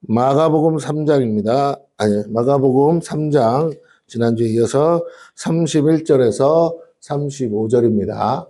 마가복음 3장입니다. 아니, 마가복음 3장, 지난주에 이어서 31절에서 35절입니다.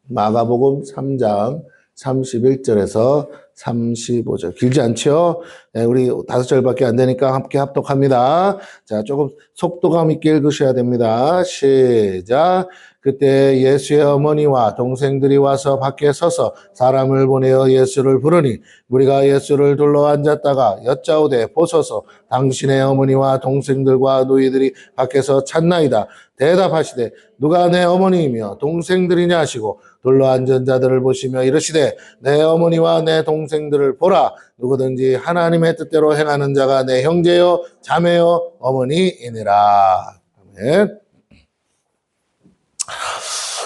마가복음 3장 31절에서 35절. 길지 않죠? 네, 우리 5절밖에 안 되니까 함께 합독합니다. 자, 조금 속도감 있게 읽으셔야 됩니다. 시작. 그때 예수의 어머니와 동생들이 와서 밖에 서서 사람을 보내어 예수를 부르니 우리가 예수를 둘러 앉았다가 여짜오되 보소서 당신의 어머니와 동생들과 노이들이 밖에서 찾나이다. 대답하시되 누가 내 어머니이며 동생들이냐 하시고 둘러 앉은 자들을 보시며 이르시되 내 어머니와 내 동생들을 보라. 누구든지 하나님의 뜻대로 행하는 자가 내 형제요 자매요 어머니이니라. 아멘.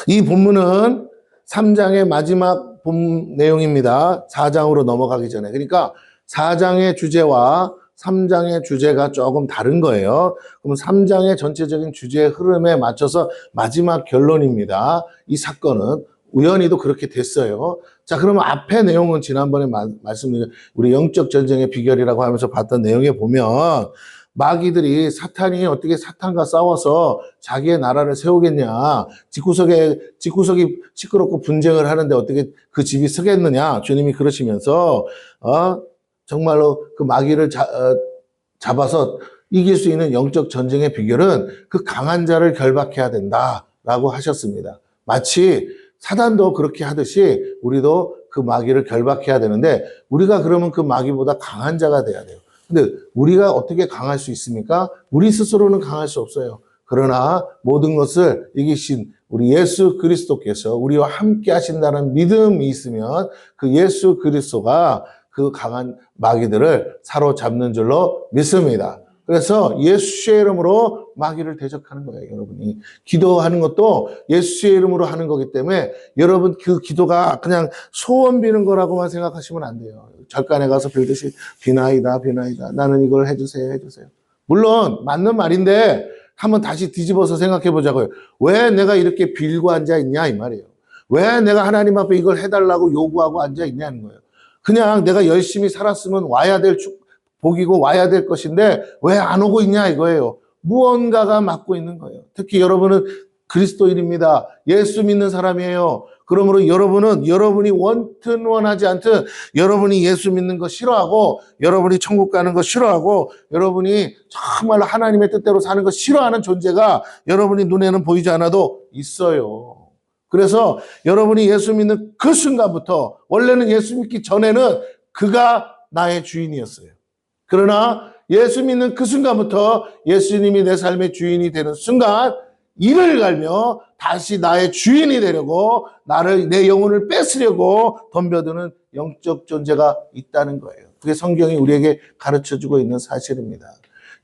이 본문은 3장의 마지막 본 내용입니다. 4장으로 넘어가기 전에. 그러니까 4장의 주제와 3장의 주제가 조금 다른 거예요. 그럼 3장의 전체적인 주제의 흐름에 맞춰서 마지막 결론입니다. 이 사건은 우연히도 그렇게 됐어요. 자, 그러면 앞의 내용은 지난번에 말씀드린 우리 영적 전쟁의 비결이라고 하면서 봤던 내용에 보면 마귀들이 사탄이 어떻게 사탄과 싸워서 자기의 나라를 세우겠냐. 집구석이 시끄럽고 분쟁을 하는데 어떻게 그 집이 서겠느냐. 주님이 그러시면서, 정말로 그 마귀를 잡아서 이길 수 있는 영적 전쟁의 비결은 그 강한 자를 결박해야 된다라고 하셨습니다. 마치 사단도 그렇게 하듯이 우리도 그 마귀를 결박해야 되는데 우리가 그러면 그 마귀보다 강한 자가 돼야 돼요. 근데 우리가 어떻게 강할 수 있습니까? 우리 스스로는 강할 수 없어요. 그러나 모든 것을 이기신 우리 예수 그리스도께서 우리와 함께 하신다는 믿음이 있으면 그 예수 그리스도가 그 강한 마귀들을 사로잡는 줄로 믿습니다. 그래서 예수의 이름으로 마귀를 대적하는 거예요, 여러분이. 기도하는 것도 예수의 이름으로 하는 거기 때문에 여러분 그 기도가 그냥 소원 비는 거라고만 생각하시면 안 돼요. 절간에 가서 빌듯이 비나이다, 비나이다. 나는 이걸 해주세요, 해주세요. 물론 맞는 말인데 한번 다시 뒤집어서 생각해 보자고요. 왜 내가 이렇게 빌고 앉아 있냐 이 말이에요. 왜 내가 하나님 앞에 이걸 해달라고 요구하고 앉아 있냐는 거예요. 그냥 내가 열심히 살았으면 와야 될 복이고 와야 될 것인데 왜 안 오고 있냐 이거예요. 무언가가 막고 있는 거예요. 특히 여러분은 그리스도인입니다. 예수 믿는 사람이에요. 그러므로 여러분이 원튼 원하지 않든 여러분이 예수 믿는 거 싫어하고 여러분이 천국 가는 거 싫어하고 여러분이 정말 하나님의 뜻대로 사는 거 싫어하는 존재가 여러분이 눈에는 보이지 않아도 있어요. 그래서 여러분이 예수 믿는 그 순간부터 원래는 예수 믿기 전에는 그가 나의 주인이었어요. 그러나 예수 믿는 그 순간부터 예수님이 내 삶의 주인이 되는 순간 이를 갈며 다시 나의 주인이 되려고 내 영혼을 뺏으려고 덤벼드는 영적 존재가 있다는 거예요. 그게 성경이 우리에게 가르쳐주고 있는 사실입니다.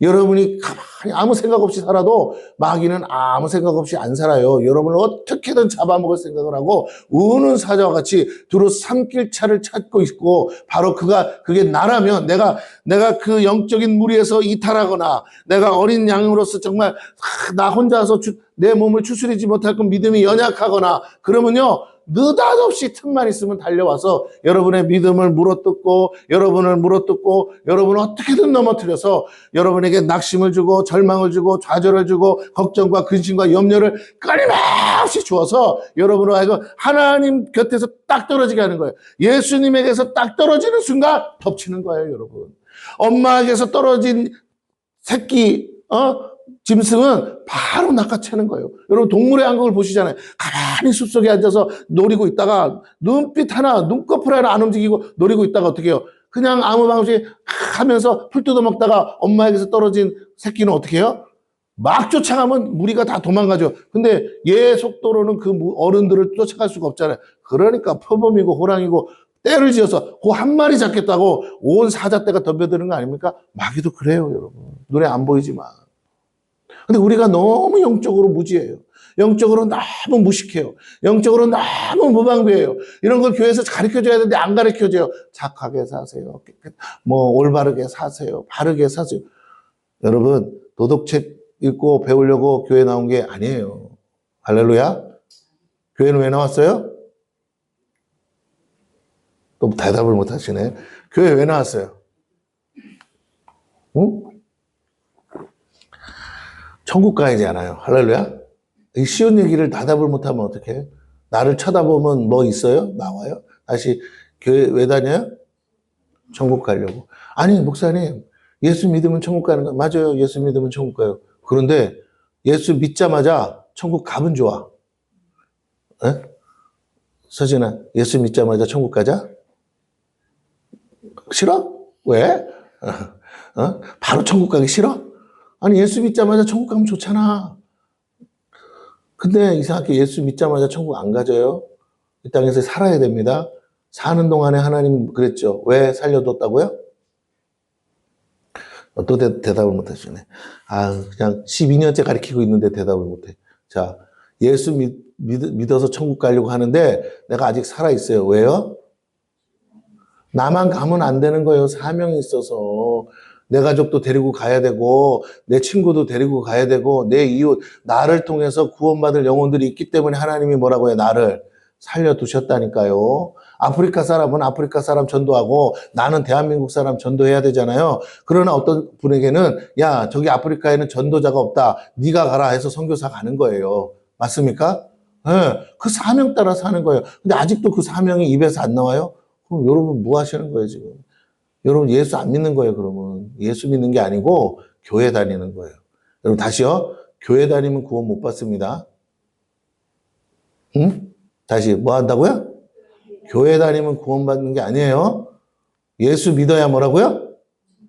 여러분이 가만히 아무 생각 없이 살아도 마귀는 아무 생각 없이 안 살아요. 여러분을 어떻게든 잡아먹을 생각을 하고 우는 사자와 같이 두루 삼킬 차를 찾고 있고 바로 그게 나라면 내가 그 영적인 무리에서 이탈하거나 내가 어린 양으로서 정말 나 혼자서 내 몸을 추스리지 못할 것 믿음이 연약하거나 그러면요. 느닷없이 틈만 있으면 달려와서 여러분의 믿음을 물어뜯고 여러분을 어떻게든 넘어뜨려서 여러분에게 낙심을 주고 절망을 주고 좌절을 주고 걱정과 근심과 염려를 끊임없이 주어서 여러분을 하여금 하나님 곁에서 딱 떨어지게 하는 거예요. 예수님에게서 딱 떨어지는 순간 덮치는 거예요, 여러분. 엄마에게서 떨어진 새끼, 짐승은 바로 낚아채는 거예요. 여러분 동물의 안경을 보시잖아요. 가만히 숲속에 앉아서 노리고 있다가 눈꺼풀 하나 안 움직이고 노리고 있다가 어떻게 해요? 그냥 아무 방식에 하면서 풀 뜯어먹다가 엄마에게서 떨어진 새끼는 어떻게 해요? 막 쫓아가면 무리가 다 도망가죠. 근데 얘 속도로는 그 어른들을 쫓아갈 수가 없잖아요. 그러니까 표범이고 호랑이고 때를 지어서 그 한 마리 잡겠다고 온 사자떼가 덤벼드는 거 아닙니까? 마귀도 그래요, 여러분. 눈에 안 보이지만. 근데 우리가 너무 영적으로 무지해요. 영적으로 너무 무식해요. 영적으로 너무 무방비해요. 이런 걸 교회에서 가르쳐줘야 되는데 안 가르쳐줘요. 착하게 사세요. 올바르게 사세요. 바르게 사세요. 여러분, 도덕책 읽고 배우려고 교회 나온 게 아니에요. 할렐루야. 교회는 왜 나왔어요? 또 대답을 못 하시네. 교회 왜 나왔어요? 응? 천국 가야지 않아요. 할렐루야. 이 쉬운 얘기를 대답을 못하면 어떡해? 나를 쳐다보면 뭐 있어요? 나와요? 다시 교회 왜 다녀요? 천국 가려고. 아니, 목사님, 예수 믿으면 천국 가는 거 맞아요. 예수 믿으면 천국 가요. 그런데 예수 믿자마자 천국 가면 좋아. 에? 서진아, 예수 믿자마자 천국 가자? 싫어? 왜? 바로 천국 가기 싫어? 아니, 예수 믿자마자 천국 가면 좋잖아. 근데 이상하게 예수 믿자마자 천국 안 가져요. 이 땅에서 살아야 됩니다. 사는 동안에 하나님 그랬죠. 왜 살려뒀다고요? 또 대답을 못 하시네. 그냥 12년째 가르치고 있는데 대답을 못 해. 자, 예수 믿어서 천국 가려고 하는데 내가 아직 살아있어요. 왜요? 나만 가면 안 되는 거예요. 사명이 있어서. 내 가족도 데리고 가야 되고, 내 친구도 데리고 가야 되고, 내 이웃, 나를 통해서 구원받을 영혼들이 있기 때문에 하나님이 뭐라고 해요? 나를 살려두셨다니까요. 아프리카 사람은 아프리카 사람 전도하고 나는 대한민국 사람 전도해야 되잖아요. 그러나 어떤 분에게는 야, 저기 아프리카에는 전도자가 없다. 네가 가라 해서 선교사 가는 거예요. 맞습니까? 네, 그 사명 따라 사는 거예요. 근데 아직도 그 사명이 입에서 안 나와요? 그럼 여러분 뭐 하시는 거예요, 지금? 여러분 예수 안 믿는 거예요, 그러면. 예수 믿는 게 아니고 교회 다니는 거예요. 여러분 다시요. 교회 다니면 구원 못 받습니다. 응? 다시 뭐 한다고요? 교회 다니면 구원 받는 게 아니에요. 예수 믿어야 뭐라고요?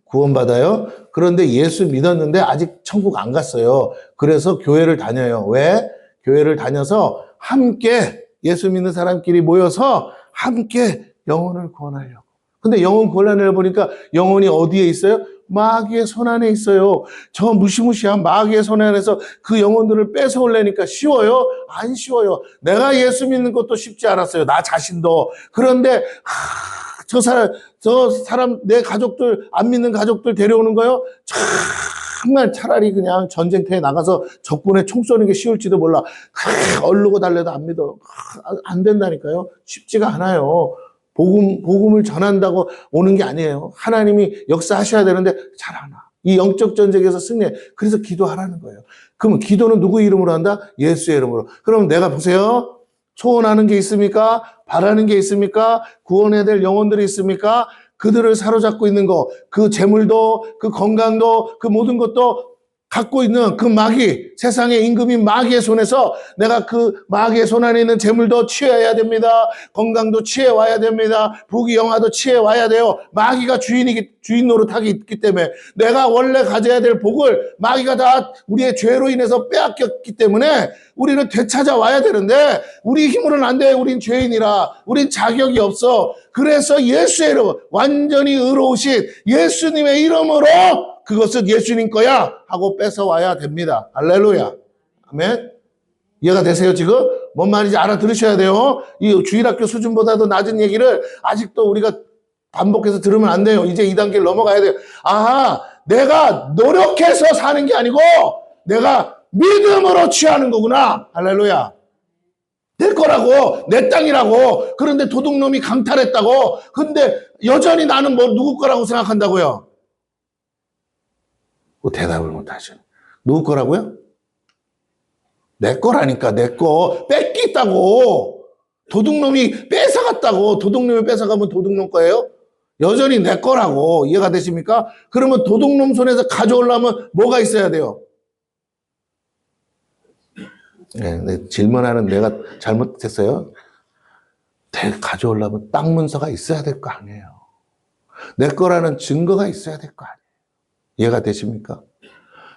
구원 받아요. 그런데 예수 믿었는데 아직 천국 안 갔어요. 그래서 교회를 다녀요. 왜? 교회를 다녀서 함께 예수 믿는 사람끼리 모여서 함께 영혼을 구원하려고. 근데 영혼 구원하려 보니까 영혼이 어디에 있어요? 마귀의 손 안에 있어요. 저 무시무시한 마귀의 손 안에서 그 영혼들을 뺏어올래니까 쉬워요? 안 쉬워요. 내가 예수 믿는 것도 쉽지 않았어요. 나 자신도. 그런데 저 사람 내 가족들 안 믿는 가족들 데려오는 거요? 정말 차라리 그냥 전쟁터에 나가서 적군에 총 쏘는 게 쉬울지도 몰라. 얼르고 달래도 안 믿어. 안 된다니까요. 쉽지가 않아요. 복음을 전한다고 오는 게 아니에요. 하나님이 역사하셔야 되는데 잘 안 와. 이 영적 전쟁에서 승리해. 그래서 기도하라는 거예요. 그럼 기도는 누구 이름으로 한다? 예수의 이름으로. 그럼 내가 보세요. 소원하는 게 있습니까? 바라는 게 있습니까? 구원해야 될 영혼들이 있습니까? 그들을 사로잡고 있는 거, 그 재물도, 그 건강도, 그 모든 것도 갖고 있는 그 마귀, 세상의 임금인 마귀의 손에서 내가 그 마귀의 손 안에 있는 재물도 취해야 됩니다. 건강도 취해와야 됩니다. 부귀 영화도 취해와야 돼요. 마귀가 주인 노릇하기 있기 때문에 내가 원래 가져야 될 복을 마귀가 다 우리의 죄로 인해서 빼앗겼기 때문에 우리는 되찾아와야 되는데 우리 힘으로는 안 돼. 우린 죄인이라. 우린 자격이 없어. 그래서 예수의 이름, 완전히 의로우신 예수님의 이름으로 그것은 예수님 거야 하고 뺏어와야 됩니다. 할렐루야. 아멘. 이해가 되세요 지금? 뭔 말인지 알아들으셔야 돼요. 이 주일학교 수준보다도 낮은 얘기를 아직도 우리가 반복해서 들으면 안 돼요. 이제 2단계를 넘어가야 돼요. 내가 노력해서 사는 게 아니고 내가 믿음으로 취하는 거구나. 할렐루야. 내 거라고, 내 땅이라고. 그런데 도둑놈이 강탈했다고. 근데 여전히 나는 뭐 누구 거라고 생각한다고요? 대답을 못 하시네. 누구 거라고요? 내 거라니까, 내 거. 뺏겼다고. 도둑놈이 뺏어갔다고. 도둑놈이 뺏어가면 도둑놈 거예요? 여전히 내 거라고. 이해가 되십니까? 그러면 도둑놈 손에서 가져오려면 뭐가 있어야 돼요? 네, 질문하는 내가 잘못했어요. 가져오려면 땅 문서가 있어야 될 거 아니에요. 내 거라는 증거가 있어야 될 거 아니에요. 이해가 되십니까?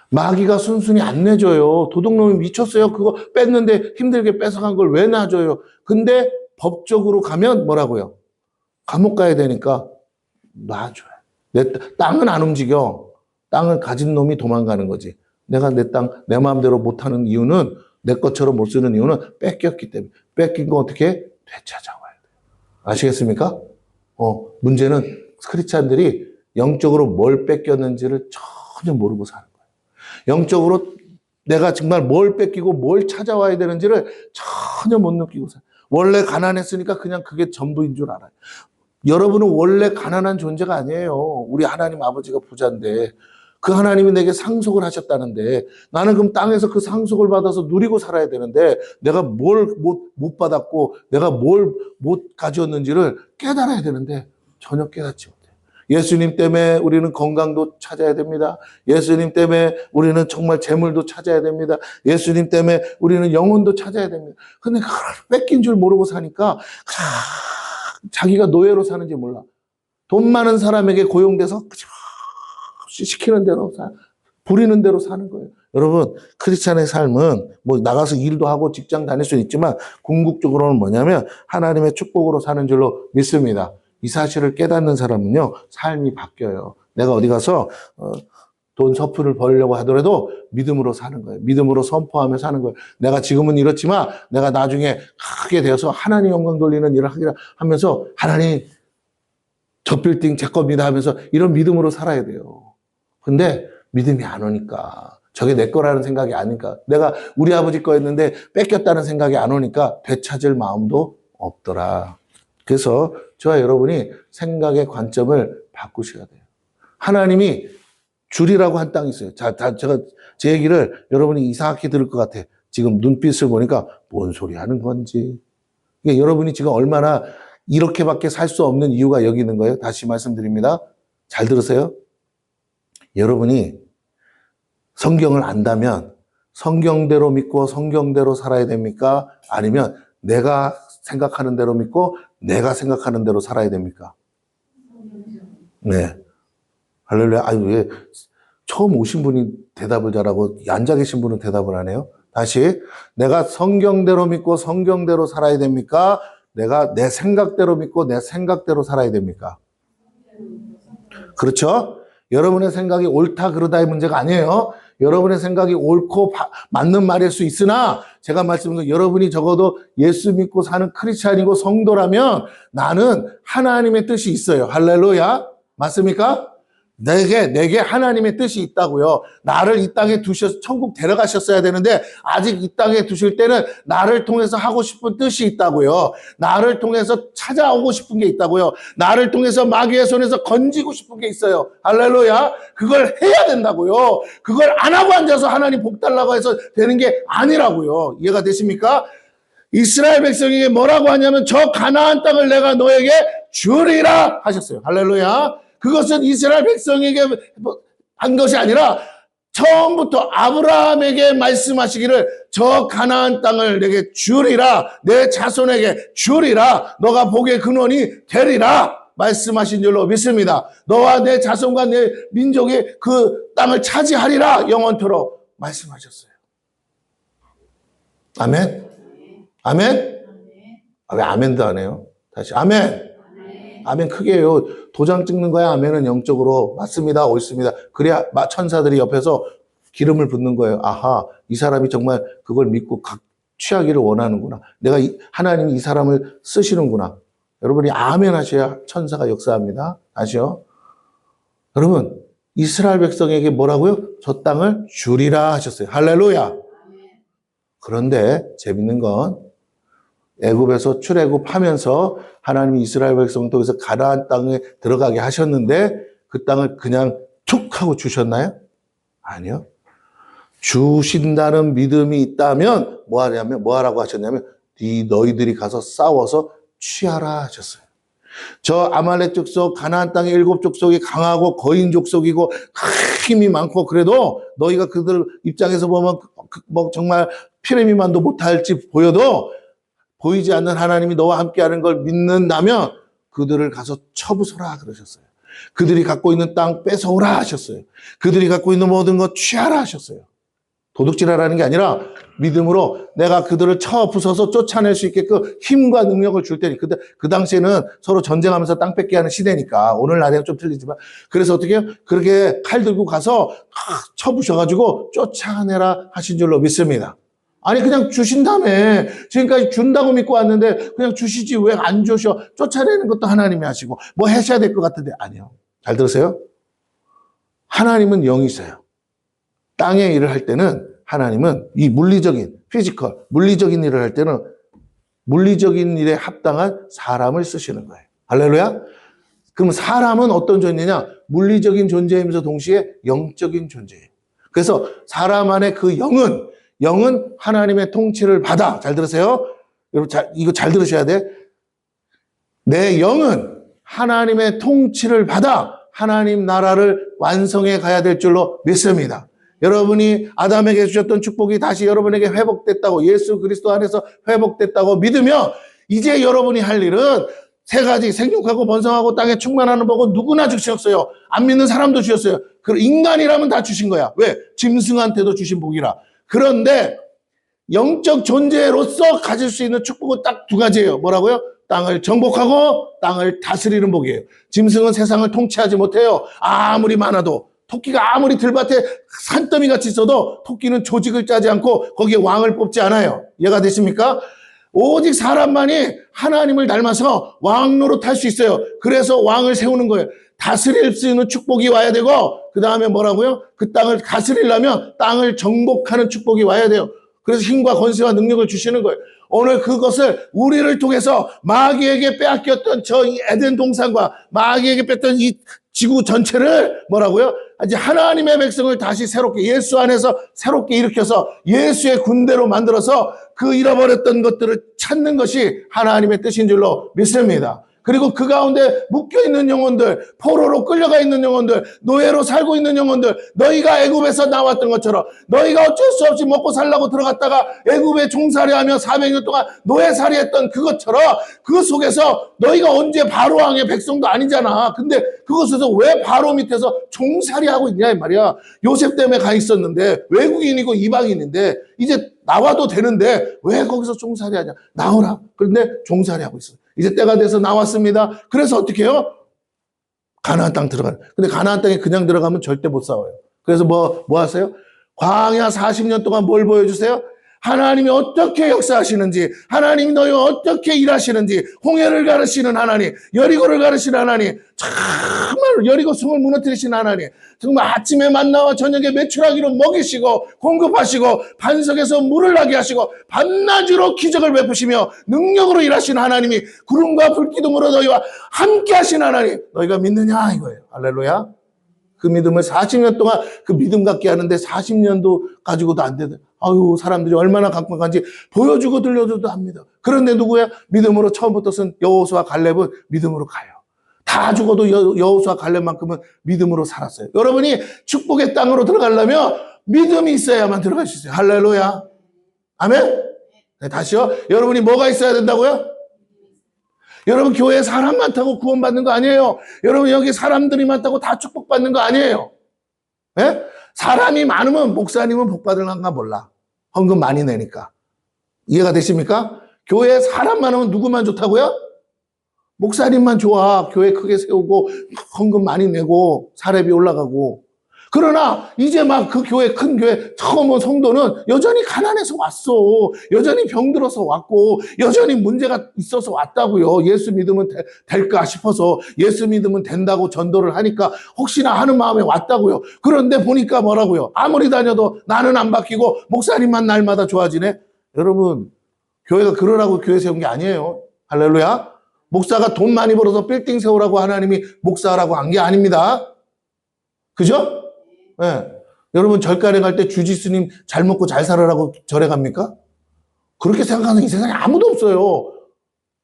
마귀가 순순히 안 내줘요. 도둑놈이 미쳤어요. 그거 뺐는데 힘들게 뺏어간 걸 왜 놔줘요? 근데 법적으로 가면 뭐라고요? 감옥 가야 되니까 놔줘요. 내 땅은 안 움직여. 땅을 가진 놈이 도망가는 거지. 내가 내 땅, 내 마음대로 못하는 이유는 내 것처럼 못 쓰는 이유는 뺏겼기 때문에. 뺏긴 거 어떻게? 되찾아와야 돼요. 아시겠습니까? 문제는 크리스찬들이 영적으로 뭘 뺏겼는지를 전혀 모르고 사는 거예요. 영적으로 내가 정말 뭘 뺏기고 뭘 찾아와야 되는지를 전혀 못 느끼고 살아요. 원래 가난했으니까 그냥 그게 전부인 줄 알아요. 여러분은 원래 가난한 존재가 아니에요. 우리 하나님 아버지가 부자인데 그 하나님이 내게 상속을 하셨다는데 나는 그럼 땅에서 그 상속을 받아서 누리고 살아야 되는데 내가 뭘 못 받았고 내가 뭘 못 가졌는지를 깨달아야 되는데 전혀 깨닫지 못해요. 예수님 때문에 우리는 건강도 찾아야 됩니다. 예수님 때문에 우리는 정말 재물도 찾아야 됩니다. 예수님 때문에 우리는 영혼도 찾아야 됩니다. 근데 그걸 뺏긴 줄 모르고 사니까 자기가 노예로 사는지 몰라. 돈 많은 사람에게 고용돼서 시키는 대로 부리는 대로 사는 거예요. 여러분, 크리스찬의 삶은 뭐 나가서 일도 하고 직장 다닐 수는 있지만 궁극적으로는 뭐냐면 하나님의 축복으로 사는 줄로 믿습니다. 이 사실을 깨닫는 사람은요, 삶이 바뀌어요. 내가 어디 가서 돈 서프를 벌려고 하더라도 믿음으로 사는 거예요. 믿음으로 선포하며 사는 거예요. 내가 지금은 이렇지만 내가 나중에 크게 되어서 하나님 영광 돌리는 일을 하기를 하면서 하나님 저 빌딩 제 겁니다 하면서 이런 믿음으로 살아야 돼요. 근데 믿음이 안 오니까 저게 내 거라는 생각이 아니까 내가 우리 아버지 거였는데 뺏겼다는 생각이 안 오니까 되찾을 마음도 없더라. 그래서 저와 여러분이 생각의 관점을 바꾸셔야 돼요. 하나님이 주리라고 한 땅이 있어요. 제가 제 얘기를 여러분이 이상하게 들을 것 같아. 지금 눈빛을 보니까 뭔 소리 하는 건지. 이게 여러분이 지금 얼마나 이렇게밖에 살 수 없는 이유가 여기 있는 거예요. 다시 말씀드립니다. 잘 들으세요. 여러분이 성경을 안다면 성경대로 믿고 성경대로 살아야 됩니까? 아니면 내가 생각하는 대로 믿고 내가 생각하는 대로 살아야 됩니까? 네. 할렐루야. 아유, 왜 처음 오신 분이 대답을 잘하고 앉아 계신 분은 대답을 안 해요? 다시. 내가 성경대로 믿고 성경대로 살아야 됩니까? 내가 내 생각대로 믿고 내 생각대로 살아야 됩니까? 그렇죠? 여러분의 생각이 옳다 그르다의 문제가 아니에요. 여러분의 생각이 옳고 맞는 말일 수 있으나 제가 말씀드린 거 여러분이 적어도 예수 믿고 사는 크리스찬이고 성도라면 나는 하나님의 뜻이 있어요. 할렐루야. 맞습니까? 내게 하나님의 뜻이 있다고요. 나를 이 땅에 두셔서 천국 데려가셨어야 되는데 아직 이 땅에 두실 때는 나를 통해서 하고 싶은 뜻이 있다고요. 나를 통해서 찾아오고 싶은 게 있다고요. 나를 통해서 마귀의 손에서 건지고 싶은 게 있어요. 할렐루야. 그걸 해야 된다고요. 그걸 안 하고 앉아서 하나님 복 달라고 해서 되는 게 아니라고요. 이해가 되십니까? 이스라엘 백성에게 뭐라고 하냐면 저 가나안 땅을 내가 너에게 주리라 하셨어요. 할렐루야. 그것은 이스라엘 백성에게 한 것이 아니라 처음부터 아브라함에게 말씀하시기를 저 가나안 땅을 내게 주리라, 내 자손에게 주리라, 너가 복의 근원이 되리라 말씀하신 줄로 믿습니다. 너와 내 자손과 내 민족이 그 땅을 차지하리라 영원토록 말씀하셨어요. 아멘? 아멘? 왜 아멘도 안 해요? 다시 아멘. 아멘 크게 해요. 도장 찍는 거야. 아멘은 영적으로 맞습니다. 옳습니다. 그래야 천사들이 옆에서 기름을 붓는 거예요. 아하, 이 사람이 정말 그걸 믿고 취하기를 원하는구나. 하나님이 이 사람을 쓰시는구나. 여러분이 아멘 하셔야 천사가 역사합니다. 아시죠? 여러분, 이스라엘 백성에게 뭐라고요? 저 땅을 주리라 하셨어요. 할렐루야. 그런데 재밌는 건 애굽에서 출애굽하면서 하나님이 이스라엘 백성을 통해서 가나안 땅에 들어가게 하셨는데 그 땅을 그냥 툭 하고 주셨나요? 아니요. 주신다는 믿음이 있다면 뭐 하라고 하셨냐면 너희들이 가서 싸워서 취하라 하셨어요. 저 아말렉 족속 가나안 땅의 7 족속이 강하고 거인 족속이고 힘이 많고 그래도 너희가 그들 입장에서 보면 뭐 정말 피레미만도 못할지 보여도 보이지 않는 하나님이 너와 함께하는 걸 믿는다면 그들을 가서 쳐부숴라 그러셨어요. 그들이 갖고 있는 땅 뺏어오라 하셨어요. 그들이 갖고 있는 모든 것 취하라 하셨어요. 도둑질하라는 게 아니라 믿음으로 내가 그들을 쳐 부숴서 쫓아낼 수 있게끔 힘과 능력을 줄 테니 그 당시에는 서로 전쟁하면서 땅 뺏게 하는 시대니까 오늘날에는 좀 틀리지만 그래서 어떻게 해요? 그렇게 칼 들고 가서 쳐 부셔가지고 쫓아내라 하신 줄로 믿습니다. 아니 그냥 주신다며. 지금까지 준다고 믿고 왔는데 그냥 주시지 왜 안 주셔? 쫓아내는 것도 하나님이 하시고 뭐 하셔야 될 것 같은데 아니요. 잘 들으세요? 하나님은 영이세요. 땅의 일을 할 때는 하나님은 이 물리적인 물리적인 일을 할 때는 물리적인 일에 합당한 사람을 쓰시는 거예요. 할렐루야. 그럼 사람은 어떤 존재냐? 물리적인 존재이면서 동시에 영적인 존재예요. 그래서 사람 안에 그 영은 하나님의 통치를 받아. 잘 들으세요? 여러분, 이거 잘 들으셔야 돼. 내 영은 하나님의 통치를 받아 하나님 나라를 완성해 가야 될 줄로 믿습니다. 여러분이 아담에게 주셨던 축복이 다시 여러분에게 회복됐다고, 예수 그리스도 안에서 회복됐다고 믿으며 이제 여러분이 할 일은 세 가지: 생육하고 번성하고 땅에 충만하는 복은 누구나 주셨어요. 안 믿는 사람도 주셨어요. 그 인간이라면 다 주신 거야. 왜? 짐승한테도 주신 복이라. 그런데 영적 존재로서 가질 수 있는 축복은 딱 두 가지예요. 뭐라고요? 땅을 정복하고 땅을 다스리는 복이에요. 짐승은 세상을 통치하지 못해요. 아무리 많아도. 토끼가 아무리 들밭에 산더미 같이 있어도 토끼는 조직을 짜지 않고 거기에 왕을 뽑지 않아요. 이해가 되십니까? 오직 사람만이 하나님을 닮아서 왕 노릇할 수 있어요. 그래서 왕을 세우는 거예요. 다스릴 수 있는 축복이 와야 되고, 그 다음에 뭐라고요? 그 땅을 다스리려면 땅을 정복하는 축복이 와야 돼요. 그래서 힘과 권세와 능력을 주시는 거예요. 오늘 그것을 우리를 통해서 마귀에게 빼앗겼던 저 에덴 동산과 마귀에게 뺐던 이 지구 전체를 뭐라고요? 이제 하나님의 백성을 다시 새롭게 예수 안에서 새롭게 일으켜서 예수의 군대로 만들어서 그 잃어버렸던 것들을 찾는 것이 하나님의 뜻인 줄로 믿습니다. 그리고 그 가운데 묶여있는 영혼들, 포로로 끌려가 있는 영혼들, 노예로 살고 있는 영혼들, 너희가 애굽에서 나왔던 것처럼 너희가 어쩔 수 없이 먹고 살라고 들어갔다가 애굽에 종살이하며 400년 동안 노예살이했던 그것처럼 그 속에서 너희가 언제 바로왕의 백성도 아니잖아. 근데 그곳에서 왜 바로 밑에서 종살이하고 있냐 이 말이야. 요셉 때문에 가 있었는데, 외국인이고 이방인인데 이제 나와도 되는데 왜 거기서 종살이하냐. 나오라. 그런데 종살이하고 있어. 이제 때가 돼서 나왔습니다. 그래서 어떻게 해요? 가나안 땅 들어가요. 근데 가나안 땅에 그냥 들어가면 절대 못 싸워요. 그래서 뭐 하세요? 광야 40년 동안 뭘 보여주세요? 하나님이 어떻게 역사하시는지, 하나님이 너희와 어떻게 일하시는지, 홍해를 가르시는 하나님, 여리고를 가르시는 하나님, 정말 여리고 성을 무너뜨리신 하나님, 정말 아침에 만나와 저녁에 메추라기로 먹이시고 공급하시고 반석에서 물을 나게 하시고 밤낮으로 기적을 베푸시며 능력으로 일하시는 하나님이 구름과 불기둥으로 너희와 함께 하신 하나님, 너희가 믿느냐 이거예요. 할렐루야. 그 믿음을 40년 동안 그 믿음 갖게 하는데 40년도 가지고도 안 되는, 아유, 사람들이 얼마나 강박한지 보여주고 들려줘도 합니다. 그런데 누구야? 믿음으로 처음부터 쓴 여호수아 갈렙은 믿음으로 가요. 다 죽어도 여호수아 갈렙만큼은 믿음으로 살았어요. 여러분이 축복의 땅으로 들어가려면 믿음이 있어야만 들어갈 수 있어요. 할렐루야. 아멘? 네, 다시요. 여러분이 뭐가 있어야 된다고요? 여러분, 교회에 사람 많다고 구원받는 거 아니에요. 여러분, 여기 사람들이 많다고 다 축복받는 거 아니에요. 네? 사람이 많으면 목사님은 복받을란가 몰라. 헌금 많이 내니까. 이해가 되십니까? 교회에 사람 많으면 누구만 좋다고요? 목사님만 좋아. 교회 크게 세우고 헌금 많이 내고 사례비 올라가고. 그러나 이제 막 그 교회, 큰 교회 처음 온 성도는 여전히 가난해서 왔어. 여전히 병들어서 왔고 여전히 문제가 있어서 왔다고요. 예수 믿으면 될까 싶어서, 예수 믿으면 된다고 전도를 하니까 혹시나 하는 마음에 왔다고요. 그런데 보니까 뭐라고요? 아무리 다녀도 나는 안 바뀌고 목사님만 날마다 좋아지네. 여러분, 교회가 그러라고 교회 세운 게 아니에요. 할렐루야. 목사가 돈 많이 벌어서 빌딩 세우라고 하나님이 목사라고 한 게 아닙니다. 그죠? 네. 여러분, 절간에 갈 때 주지스님 잘 먹고 잘 살아라고 절에 갑니까? 그렇게 생각하는 이 세상에 아무도 없어요.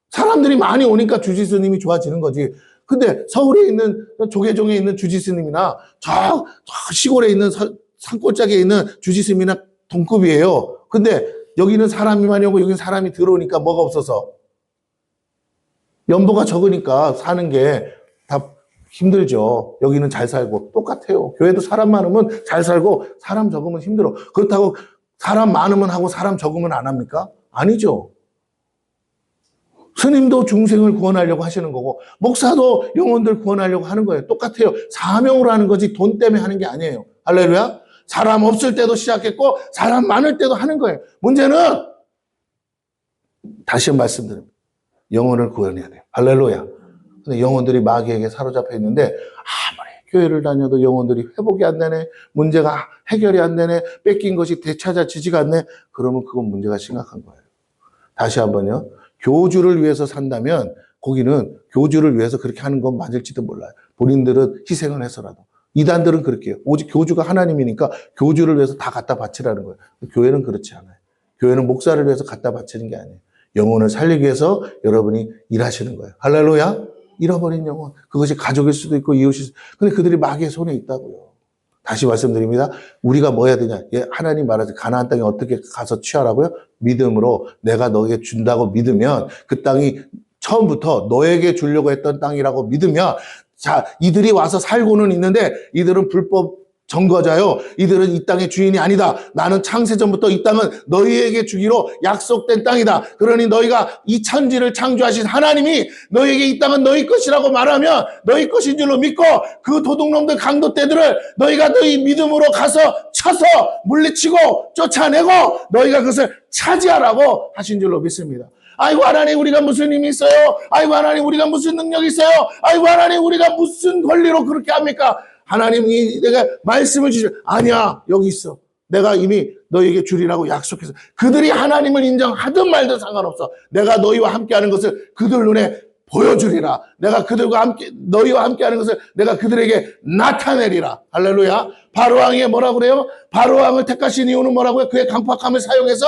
사람들이 많이 오니까 주지스님이 좋아지는 거지. 근데 서울에 있는 조계종에 있는 주지스님이나 저 시골에 있는 산골짜기에 있는 주지스님이나 동급이에요. 근데 여기는 사람이 많이 오고 여기는 사람이 들어오니까 뭐가 없어서, 연보가 적으니까 사는 게 다 힘들죠. 여기는 잘 살고. 똑같아요. 교회도 사람 많으면 잘 살고 사람 적으면 힘들어. 그렇다고 사람 많으면 하고 사람 적으면 안 합니까? 아니죠. 스님도 중생을 구원하려고 하시는 거고 목사도 영혼들 구원하려고 하는 거예요. 똑같아요. 사명으로 하는 거지 돈 때문에 하는 게 아니에요. 할렐루야. 사람 없을 때도 시작했고 사람 많을 때도 하는 거예요. 문제는 다시 말씀드립니다. 영혼을 구원해야 돼요. 할렐루야. 근데 영혼들이 마귀에게 사로잡혀 있는데 아무리 교회를 다녀도 영혼들이 회복이 안 되네. 문제가 해결이 안 되네. 뺏긴 것이 되찾아지지가 않네. 그러면 그건 문제가 심각한 거예요. 다시 한번요. 교주를 위해서 산다면 거기는 교주를 위해서 그렇게 하는 건 맞을지도 몰라요. 본인들은 희생을 해서라도. 이단들은 그렇게 해요. 오직 교주가 하나님이니까 교주를 위해서 다 갖다 바치라는 거예요. 교회는 그렇지 않아요. 교회는 목사를 위해서 갖다 바치는 게 아니에요. 영혼을 살리기 위해서 여러분이 일하시는 거예요. 할렐루야. 잃어버린 영혼. 그것이 가족일 수도 있고 이웃일 수도 있고. 근데 그들이 마귀의 손에 있다고요. 다시 말씀드립니다. 우리가 뭐 해야 되냐. 하나님 말하지 가나안 땅에 어떻게 가서 취하라고요? 믿음으로 내가 너에게 준다고 믿으면 그 땅이 처음부터 너에게 주려고 했던 땅이라고 믿으면 자, 이들이 와서 살고는 있는데 이들은 불법 정거자요. 이들은 이 땅의 주인이 아니다. 나는 창세전부터 이 땅은 너희에게 주기로 약속된 땅이다. 그러니 너희가 이 천지를 창조하신 하나님이 너희에게 이 땅은 너희 것이라고 말하면 너희 것인 줄로 믿고 그 도둑놈들 강도떼들을 너희가 너희 믿음으로 가서 쳐서 물리치고 쫓아내고 너희가 그것을 차지하라고 하신 줄로 믿습니다. 아이고 하나님 우리가 무슨 힘이 있어요? 아이고 하나님 우리가 무슨 능력이 있어요? 아이고 하나님 우리가 무슨 권리로 그렇게 합니까? 하나님이 내가 말씀을 주시죠. 아니야 여기 있어. 내가 이미 너희에게 주리라고 약속해서 그들이 하나님을 인정하든 말든 상관없어. 내가 너희와 함께하는 것을 그들 눈에 보여주리라. 내가 그들과 함께 너희와 함께하는 것을 내가 그들에게 나타내리라. 할렐루야. 바로왕이 뭐라고 그래요? 바로왕을 택하신 이유는 뭐라고요? 그의 강팍함을 사용해서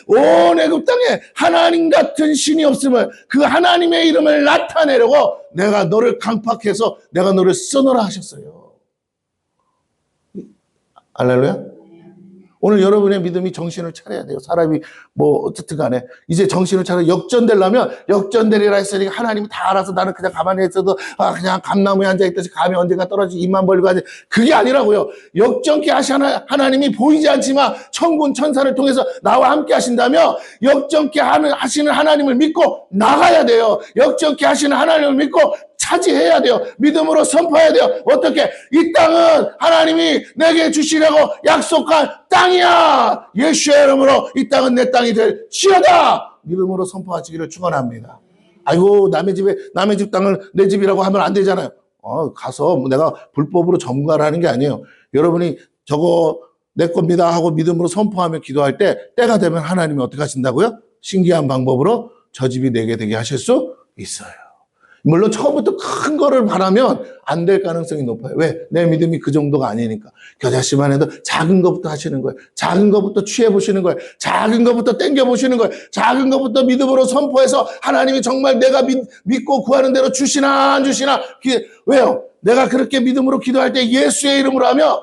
온 애굽 땅에 하나님 같은 신이 없음을 그 하나님의 이름을 나타내려고 내가 너를 강팍해서 내가 너를 쓰노라 하셨어요. 할렐루야. 오늘 여러분의 믿음이 정신을 차려야 돼요. 사람이 뭐 어쨌든 간에 이제 정신을 차려 역전되려면 역전되리라 했으니까 하나님이 다 알아서 나는 그냥 가만히 있어도 그냥 감나무에 앉아있듯이 감이 언젠가 떨어지고 입만 벌리고 하지 그게 아니라고요. 역전케 하시는 하나님이 보이지 않지만 천군 천사를 통해서 나와 함께 하신다며 역전케 하시는 하나님을 믿고 나가야 돼요. 역전케 하시는 하나님을 믿고 차지해야 돼요. 믿음으로 선포해야 돼요. 어떻게? 이 땅은 하나님이 내게 주시려고 약속한 땅이야. 예수의 이름으로 이 땅은 내 땅이 될지어다. 믿음으로 선포하시기를 축원합니다. 아이고 남의 집 땅을 내 집이라고 하면 안 되잖아요. 가서 내가 불법으로 점거하라는 게 아니에요. 여러분이 저거 내 겁니다 하고 믿음으로 선포하며 기도할 때 때가 되면 하나님이 어떻게 하신다고요? 신기한 방법으로 저 집이 내게 되게 하실 수 있어요. 물론 처음부터 큰 거를 바라면 안 될 가능성이 높아요. 왜? 내 믿음이 그 정도가 아니니까. 겨자씨만 해도 작은 것부터 하시는 거예요. 작은 것부터 취해보시는 거예요. 작은 것부터 땡겨보시는 거예요. 작은 것부터 믿음으로 선포해서 하나님이 정말 내가 믿고 구하는 대로 주시나 안 주시나. 왜요? 내가 그렇게 믿음으로 기도할 때 예수의 이름으로 하며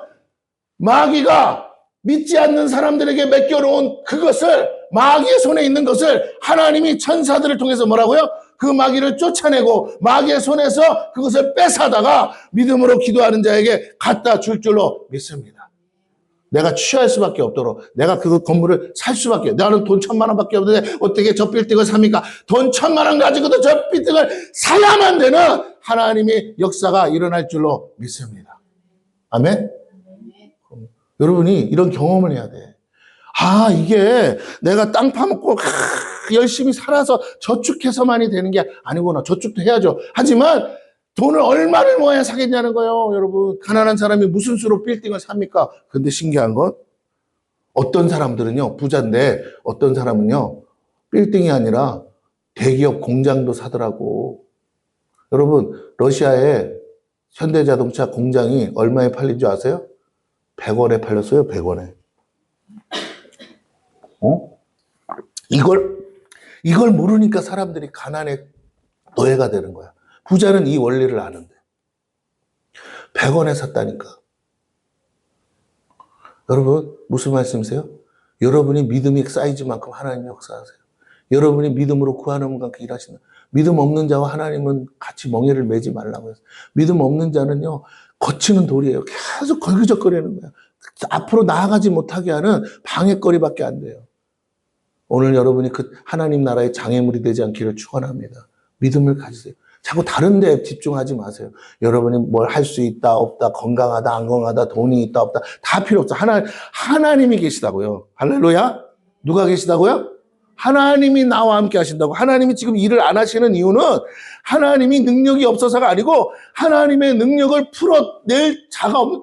마귀가 믿지 않는 사람들에게 맡겨놓은 그것을 마귀의 손에 있는 것을 하나님이 천사들을 통해서 뭐라고요? 그 마귀를 쫓아내고 마귀의 손에서 그것을 뺏어다가 믿음으로 기도하는 자에게 갖다 줄 줄로 믿습니다. 내가 취할 수밖에 없도록 내가 그 건물을 살 수밖에 나는 돈 1,000만 원밖에 없는데 어떻게 저 빌딩을 삽니까? 돈 1,000만 원 가지고도 저 빌딩을 사야만 되는 하나님의 역사가 일어날 줄로 믿습니다. 아멘? 여러분이 이런 경험을 해야 돼. 이게 내가 땅 파먹고 열심히 살아서 저축해서만이 되는 게 아니구나. 저축도 해야죠. 하지만 돈을 얼마를 모아야 사겠냐는 거예요. 여러분 가난한 사람이 무슨 수로 빌딩을 삽니까? 근데 신기한 건 어떤 사람들은요 부자인데 어떤 사람은요 빌딩이 아니라 대기업 공장도 사더라고. 여러분 러시아의 현대자동차 공장이 얼마에 팔린 줄 아세요? 100원에 팔렸어요. 100원에. 이걸 모르니까 사람들이 가난의 노예가 되는 거야. 부자는 이 원리를 아는데. 100원에 샀다니까. 여러분, 무슨 말씀이세요? 여러분이 믿음이 쌓이지만큼 하나님이 역사하세요. 여러분이 믿음으로 구하는 만큼 일하시는. 믿음 없는 자와 하나님은 같이 멍에를 매지 말라고 했어요. 믿음 없는 자는요, 거치는 돌이에요. 계속 걸그적거리는 거야. 앞으로 나아가지 못하게 하는 방해거리밖에 안 돼요. 오늘 여러분이 그 하나님 나라의 장애물이 되지 않기를 축원합니다. 믿음을 가지세요. 자꾸 다른 데 집중하지 마세요. 여러분이 뭘 할 수 있다, 없다, 건강하다, 안 건강하다, 돈이 있다, 없다, 다 필요 없어. 하나님이 계시다고요. 할렐루야? 누가 계시다고요? 하나님이 나와 함께 하신다고. 하나님이 지금 일을 안 하시는 이유는 하나님이 능력이 없어서가 아니고 하나님의 능력을 풀어낼 자가 없는,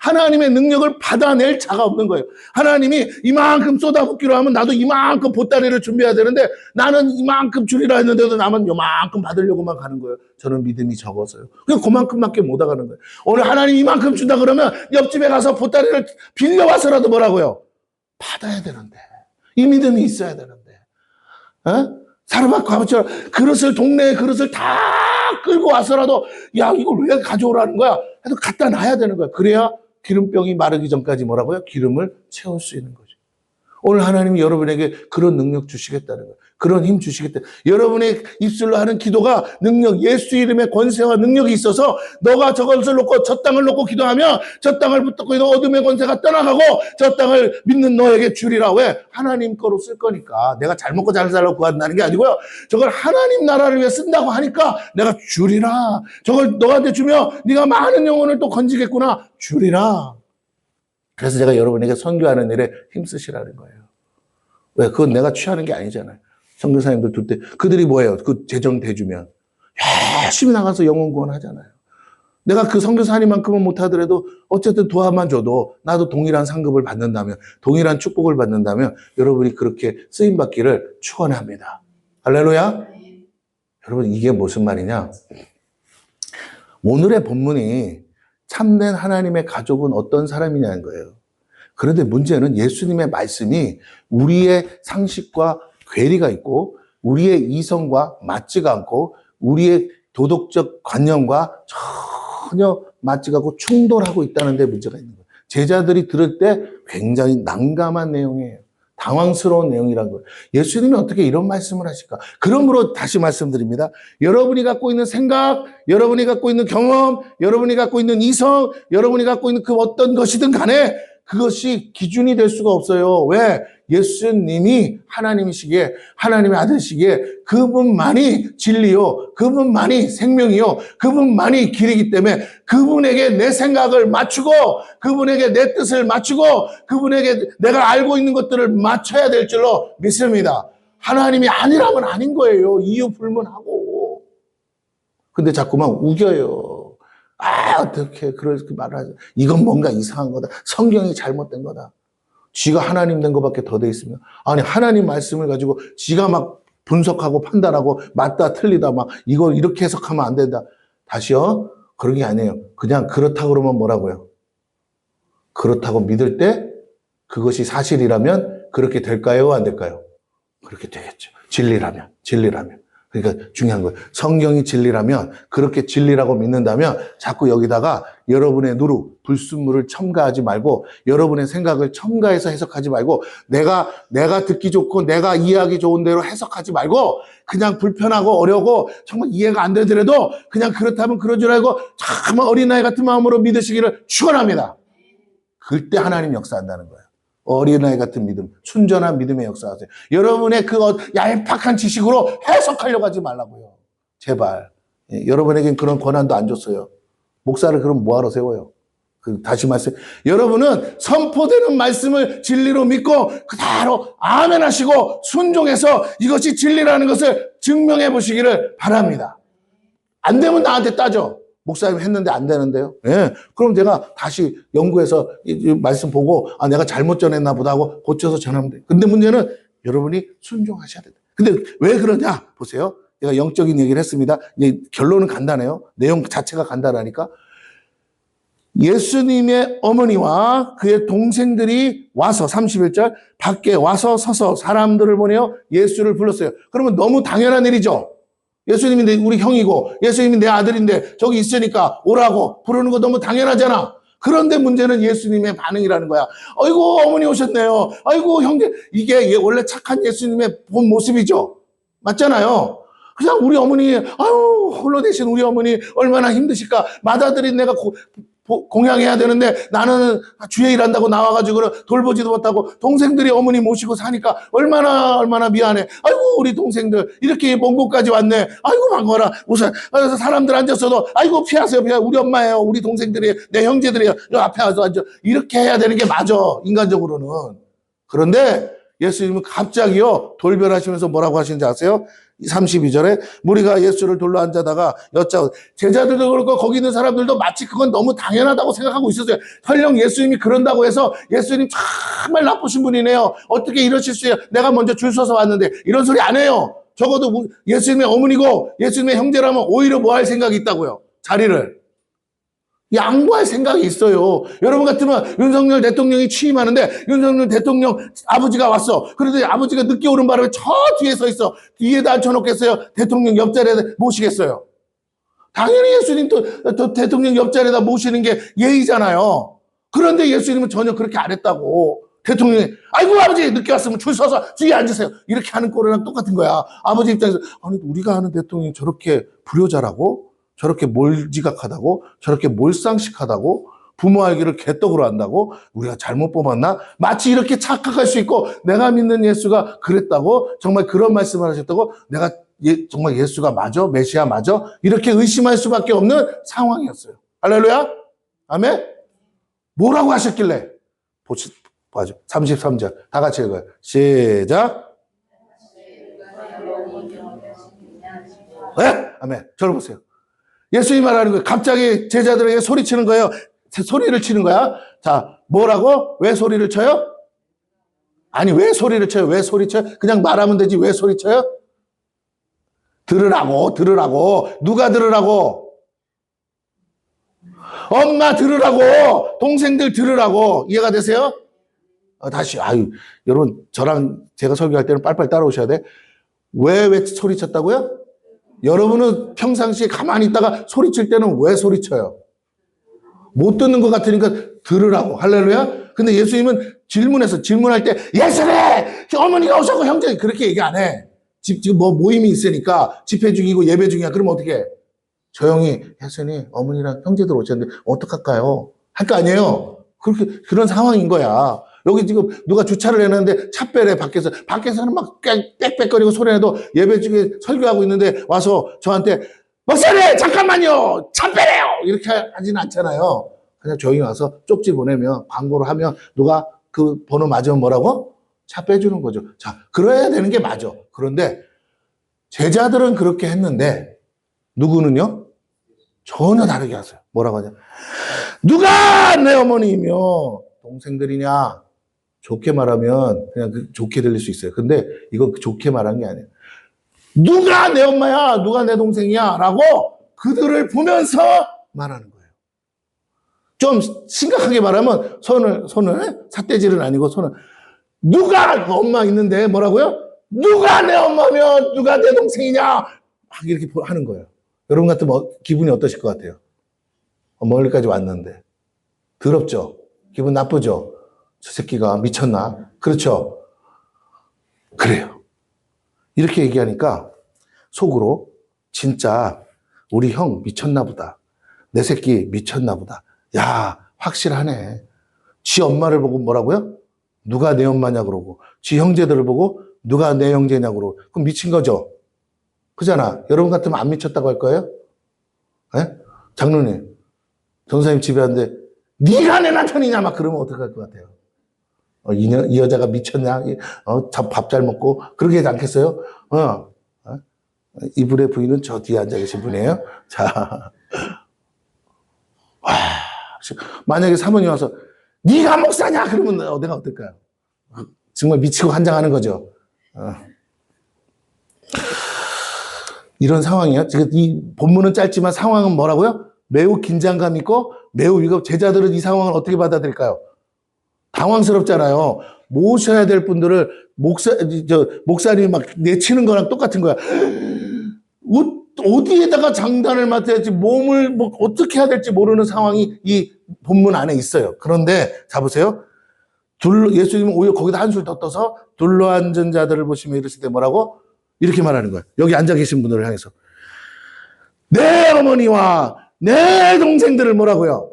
하나님의 능력을 받아낼 자가 없는 거예요. 하나님이 이만큼 쏟아붓기로 하면 나도 이만큼 보따리를 준비해야 되는데 나는 이만큼 줄이라 했는데도 나만 요만큼 받으려고만 가는 거예요. 저는 믿음이 적어서요. 그냥 그만큼밖에 못 나가는 거예요. 오늘 하나님 이만큼 준다 그러면 옆집에 가서 보따리를 빌려와서라도 뭐라고요? 받아야 되는데. 이 믿음이 있어야 되는데. 사르밧 아버지처럼 그릇을, 동네에 그릇을 다 끌고 와서라도 야, 이걸 왜 가져오라는 거야? 해서 갖다 놔야 되는 거야. 그래야 기름병이 마르기 전까지 뭐라고요? 기름을 채울 수 있는 거죠. 오늘 하나님이 여러분에게 그런 능력 주시겠다는 거예요. 그런 힘 주시겠다. 여러분의 입술로 하는 기도가 능력, 예수 이름의 권세와 능력이 있어서 너가 저것을 놓고 저 땅을 놓고 기도하면 저 땅을 붙잡고 있는 어둠의 권세가 떠나가고 저 땅을 믿는 너에게 주리라. 왜? 하나님 거로 쓸 거니까. 내가 잘 먹고 잘 살라고 구한다는 게 아니고요. 저걸 하나님 나라를 위해 쓴다고 하니까 내가 주리라. 저걸 너한테 주면 네가 많은 영혼을 또 건지겠구나. 주리라. 그래서 제가 여러분에게 선교하는 일에 힘쓰시라는 거예요. 왜? 그건 내가 취하는 게 아니잖아요. 선교사님들 둘 때 그들이 뭐예요? 그 재정 대주면 열심히 나가서 영혼 구원하잖아요. 내가 그 선교사님만큼은 못하더라도 어쨌든 도와만 줘도 나도 동일한 상급을 받는다면, 동일한 축복을 받는다면 여러분이 그렇게 쓰임받기를 축원합니다. 할렐루야. 여러분 이게 무슨 말이냐? 오늘의 본문이 참된 하나님의 가족은 어떤 사람이냐는 거예요. 그런데 문제는 예수님의 말씀이 우리의 상식과 괴리가 있고 우리의 이성과 맞지가 않고 우리의 도덕적 관념과 전혀 맞지가 않고 충돌하고 있다는 데 문제가 있는 거예요. 제자들이 들을 때 굉장히 난감한 내용이에요. 당황스러운 내용이란 거예요. 예수님이 어떻게 이런 말씀을 하실까? 그러므로 다시 말씀드립니다. 여러분이 갖고 있는 생각, 여러분이 갖고 있는 경험, 여러분이 갖고 있는 이성, 여러분이 갖고 있는 그 어떤 것이든 간에 그것이 기준이 될 수가 없어요. 왜? 예수님이 하나님이시기에, 하나님의 아들이시기에 그분만이 진리요, 그분만이 생명이요, 그분만이 길이기 때문에 그분에게 내 생각을 맞추고 그분에게 내 뜻을 맞추고 그분에게 내가 알고 있는 것들을 맞춰야 될 줄로 믿습니다. 하나님이 아니라면 아닌 거예요. 이유 불문하고. 근데 자꾸만 우겨요. 어떻게 그렇게 말을 하죠? 이건 뭔가 이상한 거다. 성경이 잘못된 거다. 쥐가 하나님 된 것밖에 더 돼 있으면. 아니, 하나님 말씀을 가지고 쥐가 막 분석하고 판단하고 맞다 틀리다 막 이걸 이렇게 해석하면 안 된다. 다시요. 그런 게 아니에요. 그냥 그렇다고 그러면 뭐라고요? 그렇다고 믿을 때 그것이 사실이라면 그렇게 될까요? 안 될까요? 그렇게 되겠죠. 진리라면. 그러니까 중요한 거예요. 성경이 진리라면, 그렇게 진리라고 믿는다면 자꾸 여기다가 여러분의 누룩, 불순물을 첨가하지 말고 여러분의 생각을 첨가해서 해석하지 말고 내가 듣기 좋고 내가 이해하기 좋은 대로 해석하지 말고 그냥 불편하고 어려고 정말 이해가 안 되더라도 그냥 그렇다면 그런 줄 알고 참 어린아이 같은 마음으로 믿으시기를 축원합니다. 그때 하나님 역사한다는 거예요. 어린아이 같은 믿음, 순전한 믿음의 역사하세요. 여러분의 그 얄팍한 지식으로 해석하려고 하지 말라고요. 제발. 여러분에겐 그런 권한도 안 줬어요. 목사를 그럼 뭐하러 세워요? 다시 말씀. 여러분은 선포되는 말씀을 진리로 믿고 그대로 아멘 하시고 순종해서 이것이 진리라는 것을 증명해 보시기를 바랍니다. 안 되면 나한테 따져. 목사님 했는데 안 되는데요. 예. 그럼 제가 다시 연구해서 이 말씀 보고 내가 잘못 전했나 보다 하고 고쳐서 전하면 돼요. 근데 문제는 여러분이 순종하셔야 돼요. 근데 왜 그러냐? 보세요. 제가 영적인 얘기를 했습니다. 이제 결론은 간단해요. 내용 자체가 간단하니까. 예수님의 어머니와 그의 동생들이 와서 31절 밖에 와서 서서 사람들을 보내어 예수를 불렀어요. 그러면 너무 당연한 일이죠. 예수님이 우리 형이고 예수님이 내 아들인데 저기 있으니까 오라고 부르는 거 너무 당연하잖아. 그런데 문제는 예수님의 반응이라는 거야. 아이고 어머니 오셨네요. 아이고 형제. 이게 원래 착한 예수님의 본 모습이죠. 맞잖아요. 그냥 우리 어머니 아유 홀로 되신 우리 어머니 얼마나 힘드실까. 맏아들인 내가 공양해야 되는데 나는 주에 일한다고 나와가지고 돌보지도 못하고 동생들이 어머니 모시고 사니까 얼마나 미안해. 아이고 우리 동생들 이렇게 먼 곳까지 왔네. 아이고 반가워라. 우선 사람들 앉았어도 아이고 피하세요. 우리 엄마예요. 우리 동생들이 내 형제들이에요. 요 앞에 와서 앉아. 이렇게 해야 되는 게 맞아. 인간적으로는. 그런데 예수님은 갑자기요 돌변하시면서 뭐라고 하시는지 아세요? 32절에 무리가 예수를 돌로 앉아다가 여짜고 제자들도 그렇고 거기 있는 사람들도 마치 그건 너무 당연하다고 생각하고 있었어요. 설령 예수님이 그런다고 해서 예수님 정말 나쁘신 분이네요. 어떻게 이러실 수 있어요? 내가 먼저 줄 서서 왔는데 이런 소리 안 해요. 적어도 예수님의 어머니고 예수님의 형제라면 오히려 뭐 할 생각이 있다고요? 자리를 양보할 생각이 있어요. 여러분 같으면 윤석열 대통령이 취임하는데 윤석열 대통령 아버지가 왔어. 그런데 아버지가 늦게 오는 바람에 저 뒤에 서 있어. 뒤에다 앉혀놓겠어요? 대통령 옆자리에 모시겠어요? 당연히 예수님 또 대통령 옆자리에다 모시는 게 예의잖아요. 그런데 예수님은 전혀 그렇게 안 했다고. 대통령이 아이고 아버지 늦게 왔으면 줄 서서 뒤에 앉으세요. 이렇게 하는 꼴이랑 똑같은 거야. 아버지 입장에서 아니 우리가 아는 대통령이 저렇게 불효자라고? 저렇게 몰지각하다고? 저렇게 몰상식하다고? 부모 알기를 개떡으로 한다고? 우리가 잘못 뽑았나? 마치 이렇게 착각할 수 있고 내가 믿는 예수가 그랬다고? 정말 그런 말씀을 하셨다고? 내가 정말 예수가 맞아? 메시아 맞아? 이렇게 의심할 수밖에 없는 상황이었어요. 할렐루야? 아멘? 뭐라고 하셨길래? 봐줘. 33절 다 같이 읽어요. 시작. 네? 아멘. 저를 보세요. 예수님 말하는 거예요. 갑자기 제자들에게 소리치는 거예요. 소리를 치는 거야. 자, 뭐라고? 왜 소리를 쳐요? 아니, 왜 소리를 쳐요? 왜 소리쳐요? 그냥 말하면 되지. 왜 소리쳐요? 들으라고. 누가 들으라고? 엄마 들으라고. 동생들 들으라고. 이해가 되세요? 다시, 여러분, 저랑 제가 설교할 때는 빨리빨리 따라오셔야 돼. 왜 소리쳤다고요? 여러분은 평상시에 가만히 있다가 소리칠 때는 왜 소리쳐요? 못 듣는 것 같으니까 들으라고. 할렐루야? 근데 예수님은 질문할 때 예수님! 어머니가 오셨고 형제 그렇게 얘기 안 해. 지금 뭐 모임이 있으니까 집회 중이고 예배 중이야. 그러면 어떻게 해? 조용히 예수님 어머니랑 형제들 오셨는데 어떡할까요? 할 거 아니에요? 그런 상황인 거야. 여기 지금 누가 주차를 해놨는데 차 빼래 밖에서는 막 빽빽거리고 소리내도 예배 중에 설교하고 있는데 와서 저한테 목사님 잠깐만요 차 빼래요 이렇게 하지는 않잖아요. 그냥 조용히 와서 쪽지 보내면 광고를 하면 누가 그 번호 맞으면 뭐라고? 차 빼주는 거죠. 자, 그래야 되는 게 맞아. 그런데 제자들은 그렇게 했는데 누구는요? 전혀 다르게 하세요. 뭐라고 하냐? 누가 내 어머니이며 동생들이냐? 좋게 말하면 그냥 좋게 들릴 수 있어요. 근데 이거 좋게 말한 게 아니에요. 누가 내 엄마야? 누가 내 동생이야? 라고 그들을 보면서 말하는 거예요. 좀 심각하게 말하면 손을 삿대질은 아니고 손을 누가 엄마 있는데 뭐라고요? 누가 내 엄마면 누가 내 동생이냐? 막 이렇게 하는 거예요. 여러분 같으면 기분이 어떠실 것 같아요? 멀리까지 왔는데 더럽죠? 기분 나쁘죠? 저 새끼가 미쳤나? 그렇죠? 그래요. 이렇게 얘기하니까 속으로 진짜 우리 형 미쳤나 보다. 내 새끼 미쳤나 보다. 야, 확실하네. 지 엄마를 보고 뭐라고요? 누가 내 엄마냐 그러고 지 형제들을 보고 누가 내 형제냐 그러고 그럼 미친 거죠? 그잖아. 여러분 같으면 안 미쳤다고 할 거예요? 네? 장로님, 전사님 집에 왔는데 네가 내 남편이냐 막 그러면 어떡할 것 같아요? 이 여자가 미쳤냐? 밥 잘 먹고 그러게 하지 않겠어요? 이분의 부인은 저 뒤에 앉아 계신 분이에요. 자, 와, 만약에 사모님 와서 네가 목사냐? 그러면 내가 어떨까요? 정말 미치고 환장하는 거죠. 이런 상황이야. 지금 이 본문은 짧지만 상황은 뭐라고요? 매우 긴장감 있고 매우 위급. 제자들은 이 상황을 어떻게 받아들일까요? 당황스럽잖아요. 모셔야 될 분들을 목사님이 막 내치는 거랑 똑같은 거야. 어디에다가 장단을 맡아야 할지 몸을 어떻게 해야 될지 모르는 상황이 이 본문 안에 있어요. 그런데 자 보세요. 예수님은 오히려 거기다 한술 더 떠서 둘러앉은 자들을 보시며 이르실 때 뭐라고? 이렇게 말하는 거예요. 여기 앉아 계신 분들을 향해서 내 어머니와 내 동생들을 뭐라고요?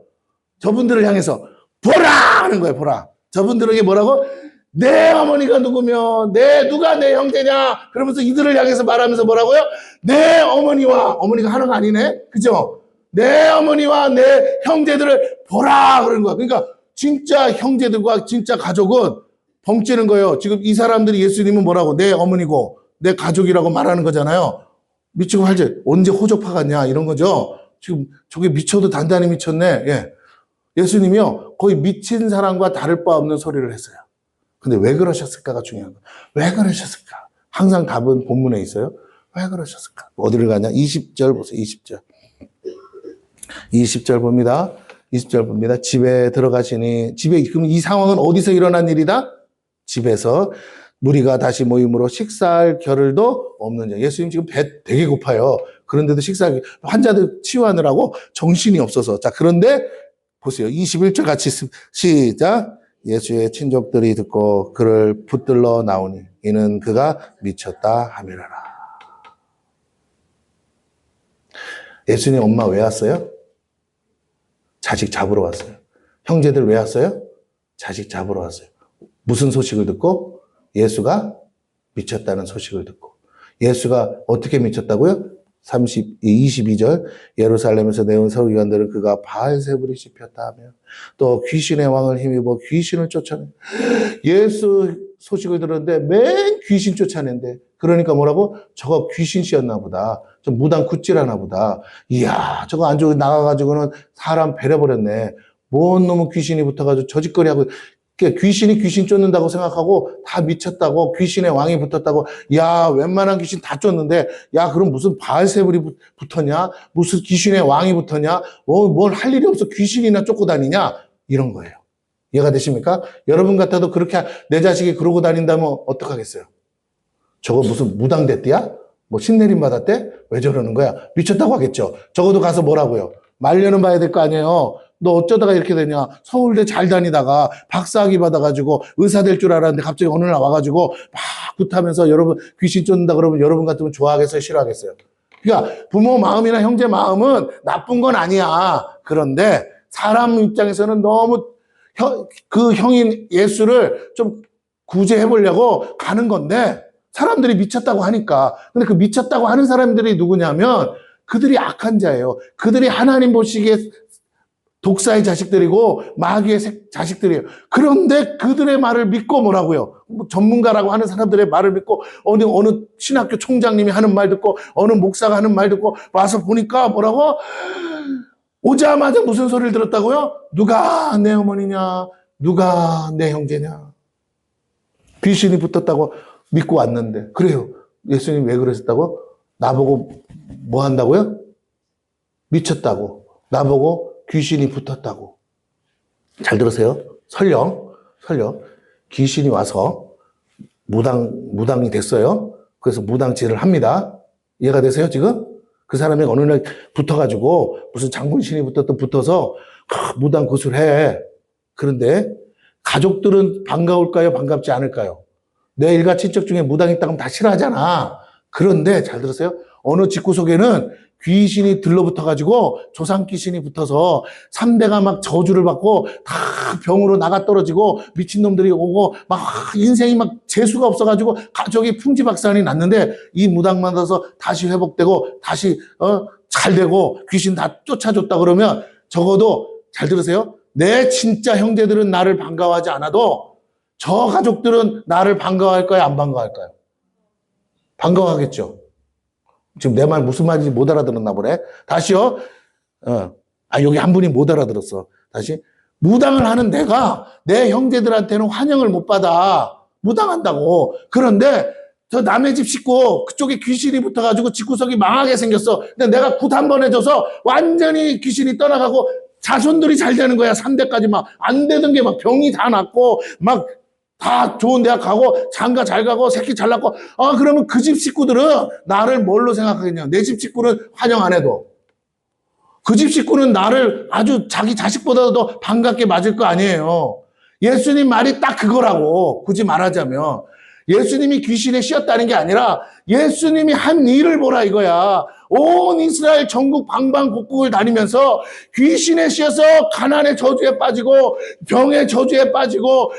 저분들을 향해서 보라 하는 거예요. 보라. 저분들에게 뭐라고? 내 어머니가 누구며 누가 내 형제냐? 그러면서 이들을 향해서 말하면서 뭐라고요? 내 어머니가 하나가 아니네. 그죠? 내 어머니와 내 형제들을 보라 그러는 거야. 그러니까 진짜 형제들과 진짜 가족은 벙찌는 거예요. 지금 이 사람들이 예수님은 뭐라고? 내 어머니고 내 가족이라고 말하는 거잖아요. 미치고 팔지 언제 호적파 같냐 이런 거죠. 지금 저게 미쳐도 단단히 미쳤네. 예. 예수님이요 거의 미친 사람과 다를 바 없는 소리를 했어요. 근데 왜 그러셨을까가 중요한 거예요. 왜 그러셨을까? 항상 답은 본문에 있어요. 왜 그러셨을까? 어디를 가냐? 20절 보세요. 20절. 20절 봅니다. 20절 봅니다. 집에 들어가시니 집에 그럼 이 상황은 어디서 일어난 일이다? 집에서 무리가 다시 모임으로 식사할 겨를도 없는 자. 예수님 지금 배 되게 고파요. 그런데도 환자들 치유하느라고 정신이 없어서. 자, 그런데 보세요. 21절 같이 시작. 예수의 친족들이 듣고 그를 붙들러 나오니 이는 그가 미쳤다 하미라라. 예수님 엄마 왜 왔어요? 자식 잡으러 왔어요. 형제들 왜 왔어요? 자식 잡으러 왔어요. 무슨 소식을 듣고? 예수가 미쳤다는 소식을 듣고. 예수가 어떻게 미쳤다고요? 22절 예루살렘에서 내온 서기관들은 그가 바알세불이 씹혔다 하며 또 귀신의 왕을 힘입어 귀신을 쫓아내. 예수 소식을 들었는데 맨 귀신 쫓아낸대. 그러니까 뭐라고? 저거 귀신씨였나 보다. 좀 무당 굿질하나 보다. 이야 저거 안쪽에 나가가지고는 사람 배려버렸네. 뭔 놈의 귀신이 붙어가지고 저짓거리하고. 귀신이 귀신 쫓는다고 생각하고 다 미쳤다고 귀신의 왕이 붙었다고. 야 웬만한 귀신 다 쫓는데 야 그럼 무슨 바알세불이 붙었냐? 무슨 귀신의 왕이 붙었냐? 뭘 할 일이 없어 귀신이나 쫓고 다니냐? 이런 거예요. 이해가 되십니까? 여러분 같아도 그렇게 내 자식이 그러고 다닌다면 어떡하겠어요? 저거 무슨 무당됐대야? 뭐 신내림 받았대? 왜 저러는 거야? 미쳤다고 하겠죠. 적어도 가서 뭐라고요? 말려는 봐야 될 거 아니에요. 너 어쩌다가 이렇게 되냐? 서울대 잘 다니다가 박사학위 받아가지고 의사 될 줄 알았는데 갑자기 어느 날 와가지고 막 굿하면서 여러분 귀신 쫓는다 그러면 여러분 같으면 좋아하겠어요? 싫어하겠어요? 그러니까 부모 마음이나 형제 마음은 나쁜 건 아니야. 그런데 사람 입장에서는 너무 그 형인 예수를 좀 구제해 보려고 가는 건데 사람들이 미쳤다고 하니까. 근데 그 미쳤다고 하는 사람들이 누구냐면 그들이 악한 자예요. 그들이 하나님 보시기에 독사의 자식들이고 마귀의 자식들이에요. 그런데 그들의 말을 믿고 뭐라고요? 전문가라고 하는 사람들의 말을 믿고 어느 신학교 총장님이 하는 말 듣고 어느 목사가 하는 말 듣고 와서 보니까 뭐라고? 오자마자 무슨 소리를 들었다고요? 누가 내 어머니냐? 누가 내 형제냐? 귀신이 붙었다고 믿고 왔는데. 그래요. 예수님 왜 그러셨다고? 나보고 뭐 한다고요? 미쳤다고. 나보고 귀신이 붙었다고. 잘 들으세요. 설령 귀신이 와서 무당이 됐어요. 그래서 무당질을 합니다. 이해가 되세요, 지금? 그 사람이 어느 날 붙어가지고 무슨 장군신이 붙어서 무당 구술해. 그런데 가족들은 반가울까요? 반갑지 않을까요? 내 일가 친척 중에 무당 있다면 다 싫어하잖아. 그런데 잘 들으세요. 어느 집구석에는 귀신이 들러붙어가지고 조상 귀신이 붙어서 3대가 막 저주를 받고 다 병으로 나가 떨어지고 미친놈들이 오고 막 인생이 막 재수가 없어가지고 가족이 풍지박산이 났는데 이 무당 만나서 다시 회복되고 다시 잘 되고 귀신 다 쫓아줬다 그러면 적어도 잘 들으세요. 내 진짜 형제들은 나를 반가워하지 않아도 저 가족들은 나를 반가워할까요? 안 반가워할까요? 반가워하겠죠. 지금 내 말 무슨 말인지 못 알아들었나 보네. 다시요. 여기 한 분이 못 알아들었어. 다시. 무당을 하는 내가 내 형제들한테는 환영을 못 받아. 무당한다고. 그런데 저 남의 집 식구 그쪽에 귀신이 붙어가지고 집구석이 망하게 생겼어. 근데 내가 굿 한 번 해줘서 완전히 귀신이 떠나가고 자손들이 잘 되는 거야. 3대까지 막 안 되던 게 막 병이 다 났고 막 다 좋은 대학 가고 장가 잘 가고 새끼 잘 낳고 그러면 그 집 식구들은 나를 뭘로 생각하겠냐. 내 집 식구는 환영 안 해도 그 집 식구는 나를 아주 자기 자식보다도 더 반갑게 맞을 거 아니에요. 예수님 말이 딱 그거라고. 굳이 말하자면 예수님이 귀신에 씌었다는 게 아니라 예수님이 한 일을 보라 이거야. 온 이스라엘 전국 방방곡곡을 다니면서 귀신에 씌어서 가난의 저주에 빠지고 병의 저주에 빠지고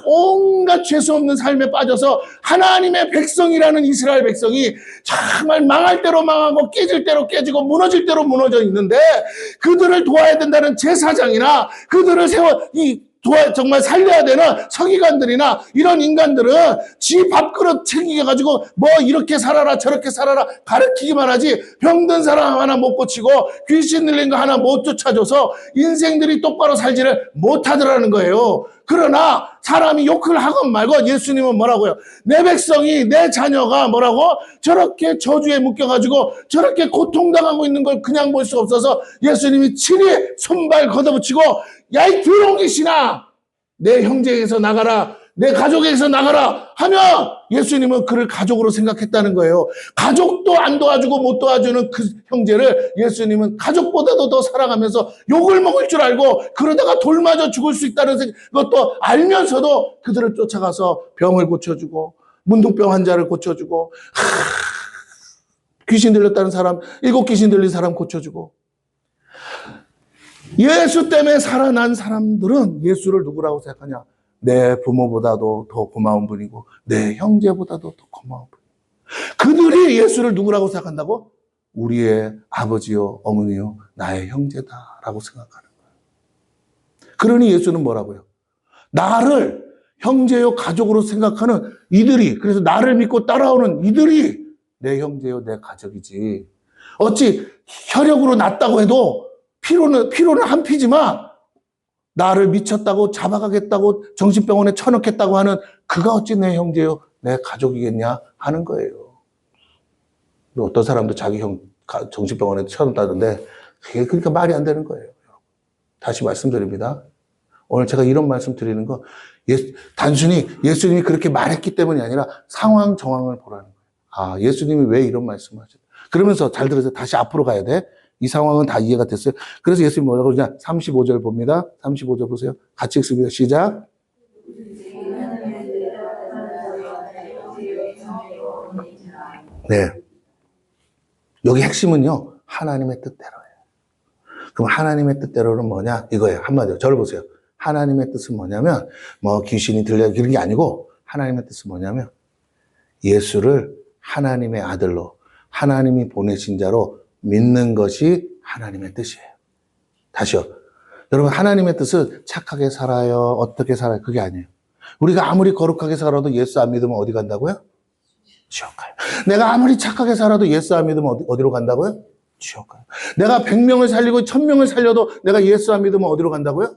온갖 죄수 없는 삶에 빠져서 하나님의 백성이라는 이스라엘 백성이 정말 망할 대로 망하고 깨질 대로 깨지고 무너질 대로 무너져 있는데 그들을 도와야 된다는 제사장이나 그들을 세워 정말 살려야 되는 서기관들이나 이런 인간들은 지 밥그릇 챙겨가지고 뭐 이렇게 살아라 저렇게 살아라 가르치기만 하지 병든 사람 하나 못 고치고 귀신 들린 거 하나 못 쫓아줘서 인생들이 똑바로 살지를 못하더라는 거예요. 그러나 사람이 욕을 하건 말건 예수님은 뭐라고요? 내 백성이 내 자녀가 뭐라고? 저렇게 저주에 묶여가지고 저렇게 고통당하고 있는 걸 그냥 볼 수 없어서 예수님이 친히 손발 걷어붙이고 야 이 더러운 귀신아 내 형제에게서 나가라 내 가족에게서 나가라 하면 예수님은 그를 가족으로 생각했다는 거예요. 가족도 안 도와주고 못 도와주는 그 형제를 예수님은 가족보다도 더 사랑하면서 욕을 먹을 줄 알고 그러다가 돌 맞아 죽을 수 있다는 것도 알면서도 그들을 쫓아가서 병을 고쳐주고 문둥병 환자를 고쳐주고 귀신 들렸다는 사람 7 귀신 들린 사람 고쳐주고 예수 때문에 살아난 사람들은 예수를 누구라고 생각하냐? 내 부모보다도 더 고마운 분이고 내 형제보다도 더 고마운 분. 그들이 예수를 누구라고 생각한다고? 우리의 아버지요 어머니요 나의 형제다라고 생각하는 거예요. 그러니 예수는 뭐라고요? 나를 형제요 가족으로 생각하는 이들이 그래서 나를 믿고 따라오는 이들이 내 형제요 내 가족이지. 어찌 혈육으로 낳았다고 해도 피로는 한 피지만 나를 미쳤다고 잡아가겠다고 정신병원에 쳐넣겠다고 하는 그가 어찌 내 형제요 내 가족이겠냐 하는 거예요. 어떤 사람도 자기 형 정신병원에 쳐넣었다던데 그게 그러니까 말이 안 되는 거예요. 다시 말씀드립니다. 오늘 제가 이런 말씀 드리는 거 단순히 예수님이 그렇게 말했기 때문이 아니라 상황 정황을 보라는 거예요. 아 예수님이 왜 이런 말씀을 하셨다. 그러면서 잘 들으세요. 다시 앞으로 가야 돼. 이 상황은 다 이해가 됐어요. 그래서 예수님이 뭐라고 그러냐? 35절 봅니다. 35절 보세요. 같이 읽습니다. 시작. 네. 여기 핵심은요. 하나님의 뜻대로예요. 그럼 하나님의 뜻대로는 뭐냐? 이거예요. 한마디로 저를 보세요. 하나님의 뜻은 뭐냐면 뭐 귀신이 들려 그런 게 아니고 하나님의 뜻은 뭐냐면 예수를 하나님의 아들로 하나님이 보내신 자로 믿는 것이 하나님의 뜻이에요. 다시요. 여러분 하나님의 뜻은 착하게 살아요. 어떻게 살아요. 그게 아니에요. 우리가 아무리 거룩하게 살아도 예수 안 믿으면 어디 간다고요? 지옥 가요. 내가 아무리 착하게 살아도 예수 안 믿으면 어디로 간다고요? 지옥 가요. 내가 100명을 살리고 1000명을 살려도 내가 예수 안 믿으면 어디로 간다고요?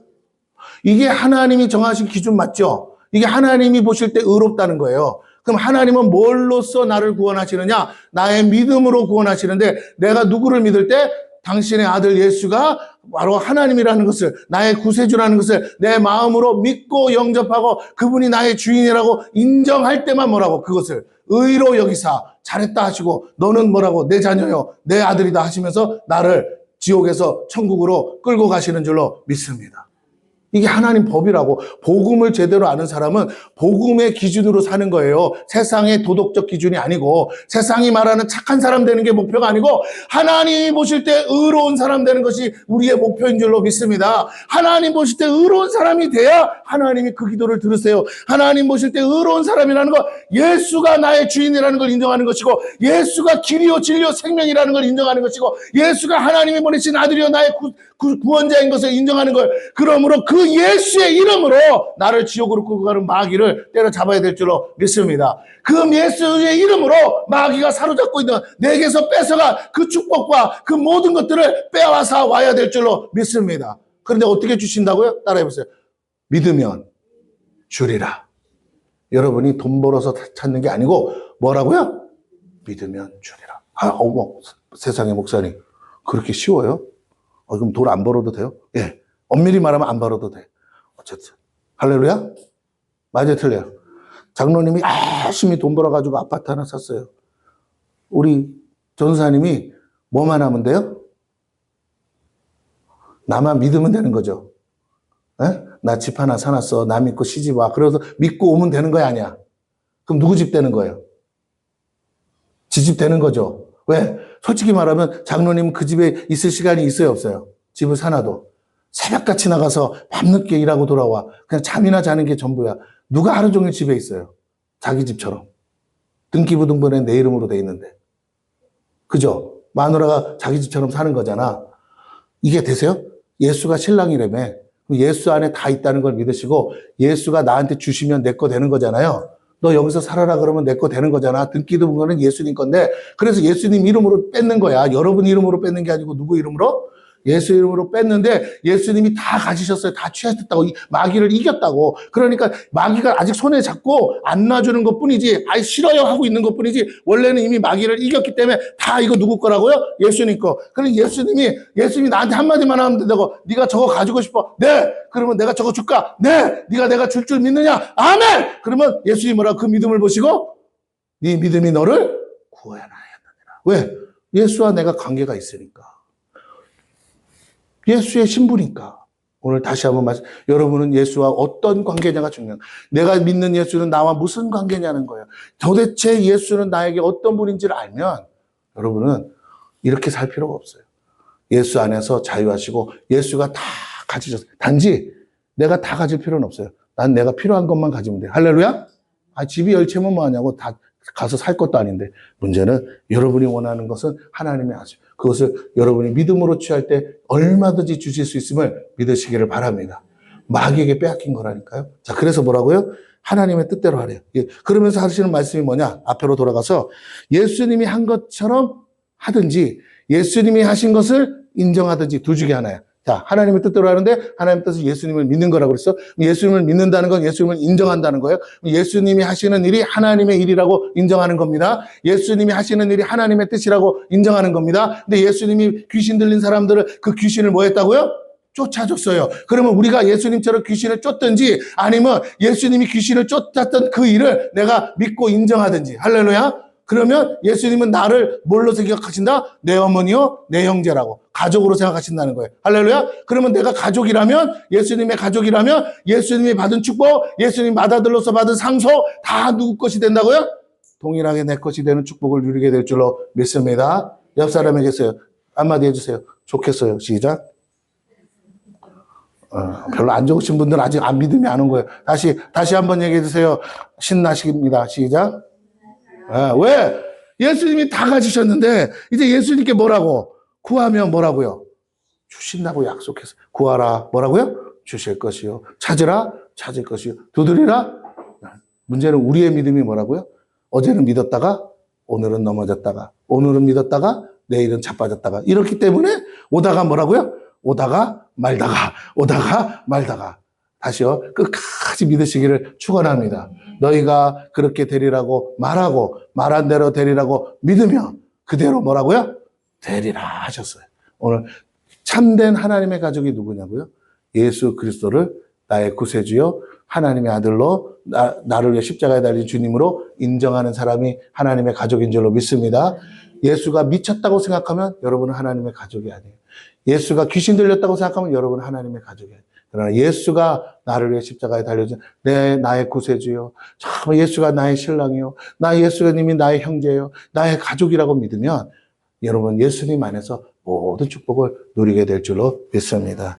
이게 하나님이 정하신 기준 맞죠? 이게 하나님이 보실 때 의롭다는 거예요. 그럼 하나님은 뭘로써 나를 구원하시느냐? 나의 믿음으로 구원하시는데 내가 누구를 믿을 때 당신의 아들 예수가 바로 하나님이라는 것을 나의 구세주라는 것을 내 마음으로 믿고 영접하고 그분이 나의 주인이라고 인정할 때만 뭐라고 그것을 의로 여기사 잘했다 하시고 너는 뭐라고 내 자녀요 내 아들이다 하시면서 나를 지옥에서 천국으로 끌고 가시는 줄로 믿습니다. 이게 하나님 법이라고. 복음을 제대로 아는 사람은 복음의 기준으로 사는 거예요. 세상의 도덕적 기준이 아니고 세상이 말하는 착한 사람 되는 게 목표가 아니고 하나님이 보실 때 의로운 사람 되는 것이 우리의 목표인 줄로 믿습니다. 하나님 보실 때 의로운 사람이 돼야 하나님이 그 기도를 들으세요. 하나님 보실 때 의로운 사람이라는 거 예수가 나의 주인이라는 걸 인정하는 것이고 예수가 길이요 진리요 생명이라는 걸 인정하는 것이고 예수가 하나님이 보내신 아들이요 나의 구원자인 것을 인정하는 걸 그러므로 그 예수의 이름으로 나를 지옥으로 끌고 가는 마귀를 때려잡아야 될 줄로 믿습니다. 그 예수의 이름으로 마귀가 사로잡고 있는 내게서 뺏어가 그 축복과 그 모든 것들을 빼앗아 와야 될 줄로 믿습니다. 그런데 어떻게 주신다고요? 따라해보세요. 믿으면 주리라. 여러분이 돈 벌어서 찾는 게 아니고 뭐라고요? 믿으면 주리라. 어머 세상에 목사님 그렇게 쉬워요? 그럼 돈 안 벌어도 돼요? 예. 엄밀히 말하면 안 벌어도 돼. 어쨌든. 할렐루야? 맞아요, 틀려요. 장로님이 열심히 돈 벌어가지고 아파트 하나 샀어요. 우리 전사님이 뭐만 하면 돼요? 나만 믿으면 되는 거죠. 예? 나 집 하나 사놨어. 나 믿고 시집 와. 그래서 믿고 오면 되는 거야, 아니야? 그럼 누구 집 되는 거예요? 지 집 되는 거죠. 왜? 솔직히 말하면 장로님은 그 집에 있을 시간이 있어요, 없어요? 집을 사놔도. 새벽같이 나가서 밤늦게 일하고 돌아와. 그냥 잠이나 자는 게 전부야. 누가 하루 종일 집에 있어요? 자기 집처럼. 등기부등본에 내 이름으로 돼 있는데. 그죠? 마누라가 자기 집처럼 사는 거잖아. 이게 되세요? 예수가 신랑이라며. 예수 안에 다 있다는 걸 믿으시고 예수가 나한테 주시면 내 거 되는 거잖아요. 너 여기서 살아라 그러면 내 거 되는 거잖아. 등기도 거는 예수님 건데 그래서 예수님 이름으로 뺏는 거야. 여러분 이름으로 뺏는 게 아니고 누구 이름으로? 예수 이름으로 뺐는데 예수님이 다 가지셨어요. 다 취하셨다고. 마귀를 이겼다고. 그러니까 마귀가 아직 손에 잡고 안 놔주는 것뿐이지 아이 싫어요 하고 있는 것뿐이지 원래는 이미 마귀를 이겼기 때문에 다 이거 누구 거라고요? 예수님 거. 그럼 예수님이 나한테 한마디만 하면 된다고. 네가 저거 가지고 싶어? 네. 그러면 내가 저거 줄까? 네. 네가 내가 줄 줄 믿느냐? 아멘. 그러면 예수님이 뭐라고 그 믿음을 보시고 네 믿음이 너를 구원하였느니라. 왜? 예수와 내가 관계가 있으니까. 예수의 신부니까. 오늘 다시 한번 여러분은 예수와 어떤 관계냐가 중요해요. 내가 믿는 예수는 나와 무슨 관계냐는 거예요. 도대체 예수는 나에게 어떤 분인지를 알면 여러분은 이렇게 살 필요가 없어요. 예수 안에서 자유하시고 예수가 다 가지셨어요. 단지 내가 다 가질 필요는 없어요. 난 내가 필요한 것만 가지면 돼요. 할렐루야? 집이 10채면 뭐하냐고 다 가서 살 것도 아닌데 문제는 여러분이 원하는 것은 하나님의 아시오. 그것을 여러분이 믿음으로 취할 때 얼마든지 주실 수 있음을 믿으시기를 바랍니다. 마귀에게 빼앗긴 거라니까요. 자, 그래서 뭐라고요? 하나님의 뜻대로 하래요. 그러면서 하시는 말씀이 뭐냐? 앞으로 돌아가서 예수님이 한 것처럼 하든지 예수님이 하신 것을 인정하든지 둘 중에 하나야. 자, 하나님의 뜻대로 하는데 하나님의 뜻은 예수님을 믿는 거라고 그랬어. 예수님을 믿는다는 건 예수님을 인정한다는 거예요. 예수님이 하시는 일이 하나님의 일이라고 인정하는 겁니다. 예수님이 하시는 일이 하나님의 뜻이라고 인정하는 겁니다. 근데 예수님이 귀신 들린 사람들을 그 귀신을 뭐 했다고요? 쫓아줬어요. 그러면 우리가 예수님처럼 귀신을 쫓든지 아니면 예수님이 귀신을 쫓았던 그 일을 내가 믿고 인정하든지. 할렐루야. 그러면 예수님은 나를 뭘로 생각하신다? 내 어머니요, 내 형제라고. 가족으로 생각하신다는 거예요. 할렐루야? 그러면 내가 가족이라면, 예수님의 가족이라면, 예수님이 받은 축복, 예수님 맏아들로서 받은 상소, 다 누구 것이 된다고요? 동일하게 내 것이 되는 축복을 누리게 될 줄로 믿습니다. 옆 사람에게서요. 한마디 해주세요. 좋겠어요. 시작. 별로 안 좋으신 분들은 아직 믿음이 안 온 거예요. 다시 한번 얘기해 주세요. 신나십니다. 시작. 왜? 예수님이 다 가지셨는데 이제 예수님께 뭐라고? 구하면 뭐라고요? 주신다고 약속했어요. 구하라 뭐라고요? 주실 것이요. 찾으라 찾을 것이요. 두드리라. 문제는 우리의 믿음이 뭐라고요? 어제는 믿었다가 오늘은 넘어졌다가 오늘은 믿었다가 내일은 자빠졌다가 이렇기 때문에 오다가 뭐라고요? 오다가 말다가 다시요. 끝까지 믿으시기를 축원합니다. 너희가 그렇게 되리라고 말하고 말한 대로 되리라고 믿으면 그대로 뭐라고요? 되리라 하셨어요. 오늘 참된 하나님의 가족이 누구냐고요? 예수 그리스도를 나의 구세주요 하나님의 아들로 나를 위해 십자가에 달린 주님으로 인정하는 사람이 하나님의 가족인 줄로 믿습니다. 예수가 미쳤다고 생각하면 여러분은 하나님의 가족이 아니에요. 예수가 귀신 들렸다고 생각하면 여러분은 하나님의 가족이 아니에요. 그러나 예수가 나를 위해 십자가에 달려진 나의 구세주요. 참 예수가 나의 신랑이요. 예수님이 나의 형제요. 나의 가족이라고 믿으면 여러분 예수님 안에서 모든 축복을 누리게 될 줄로 믿습니다.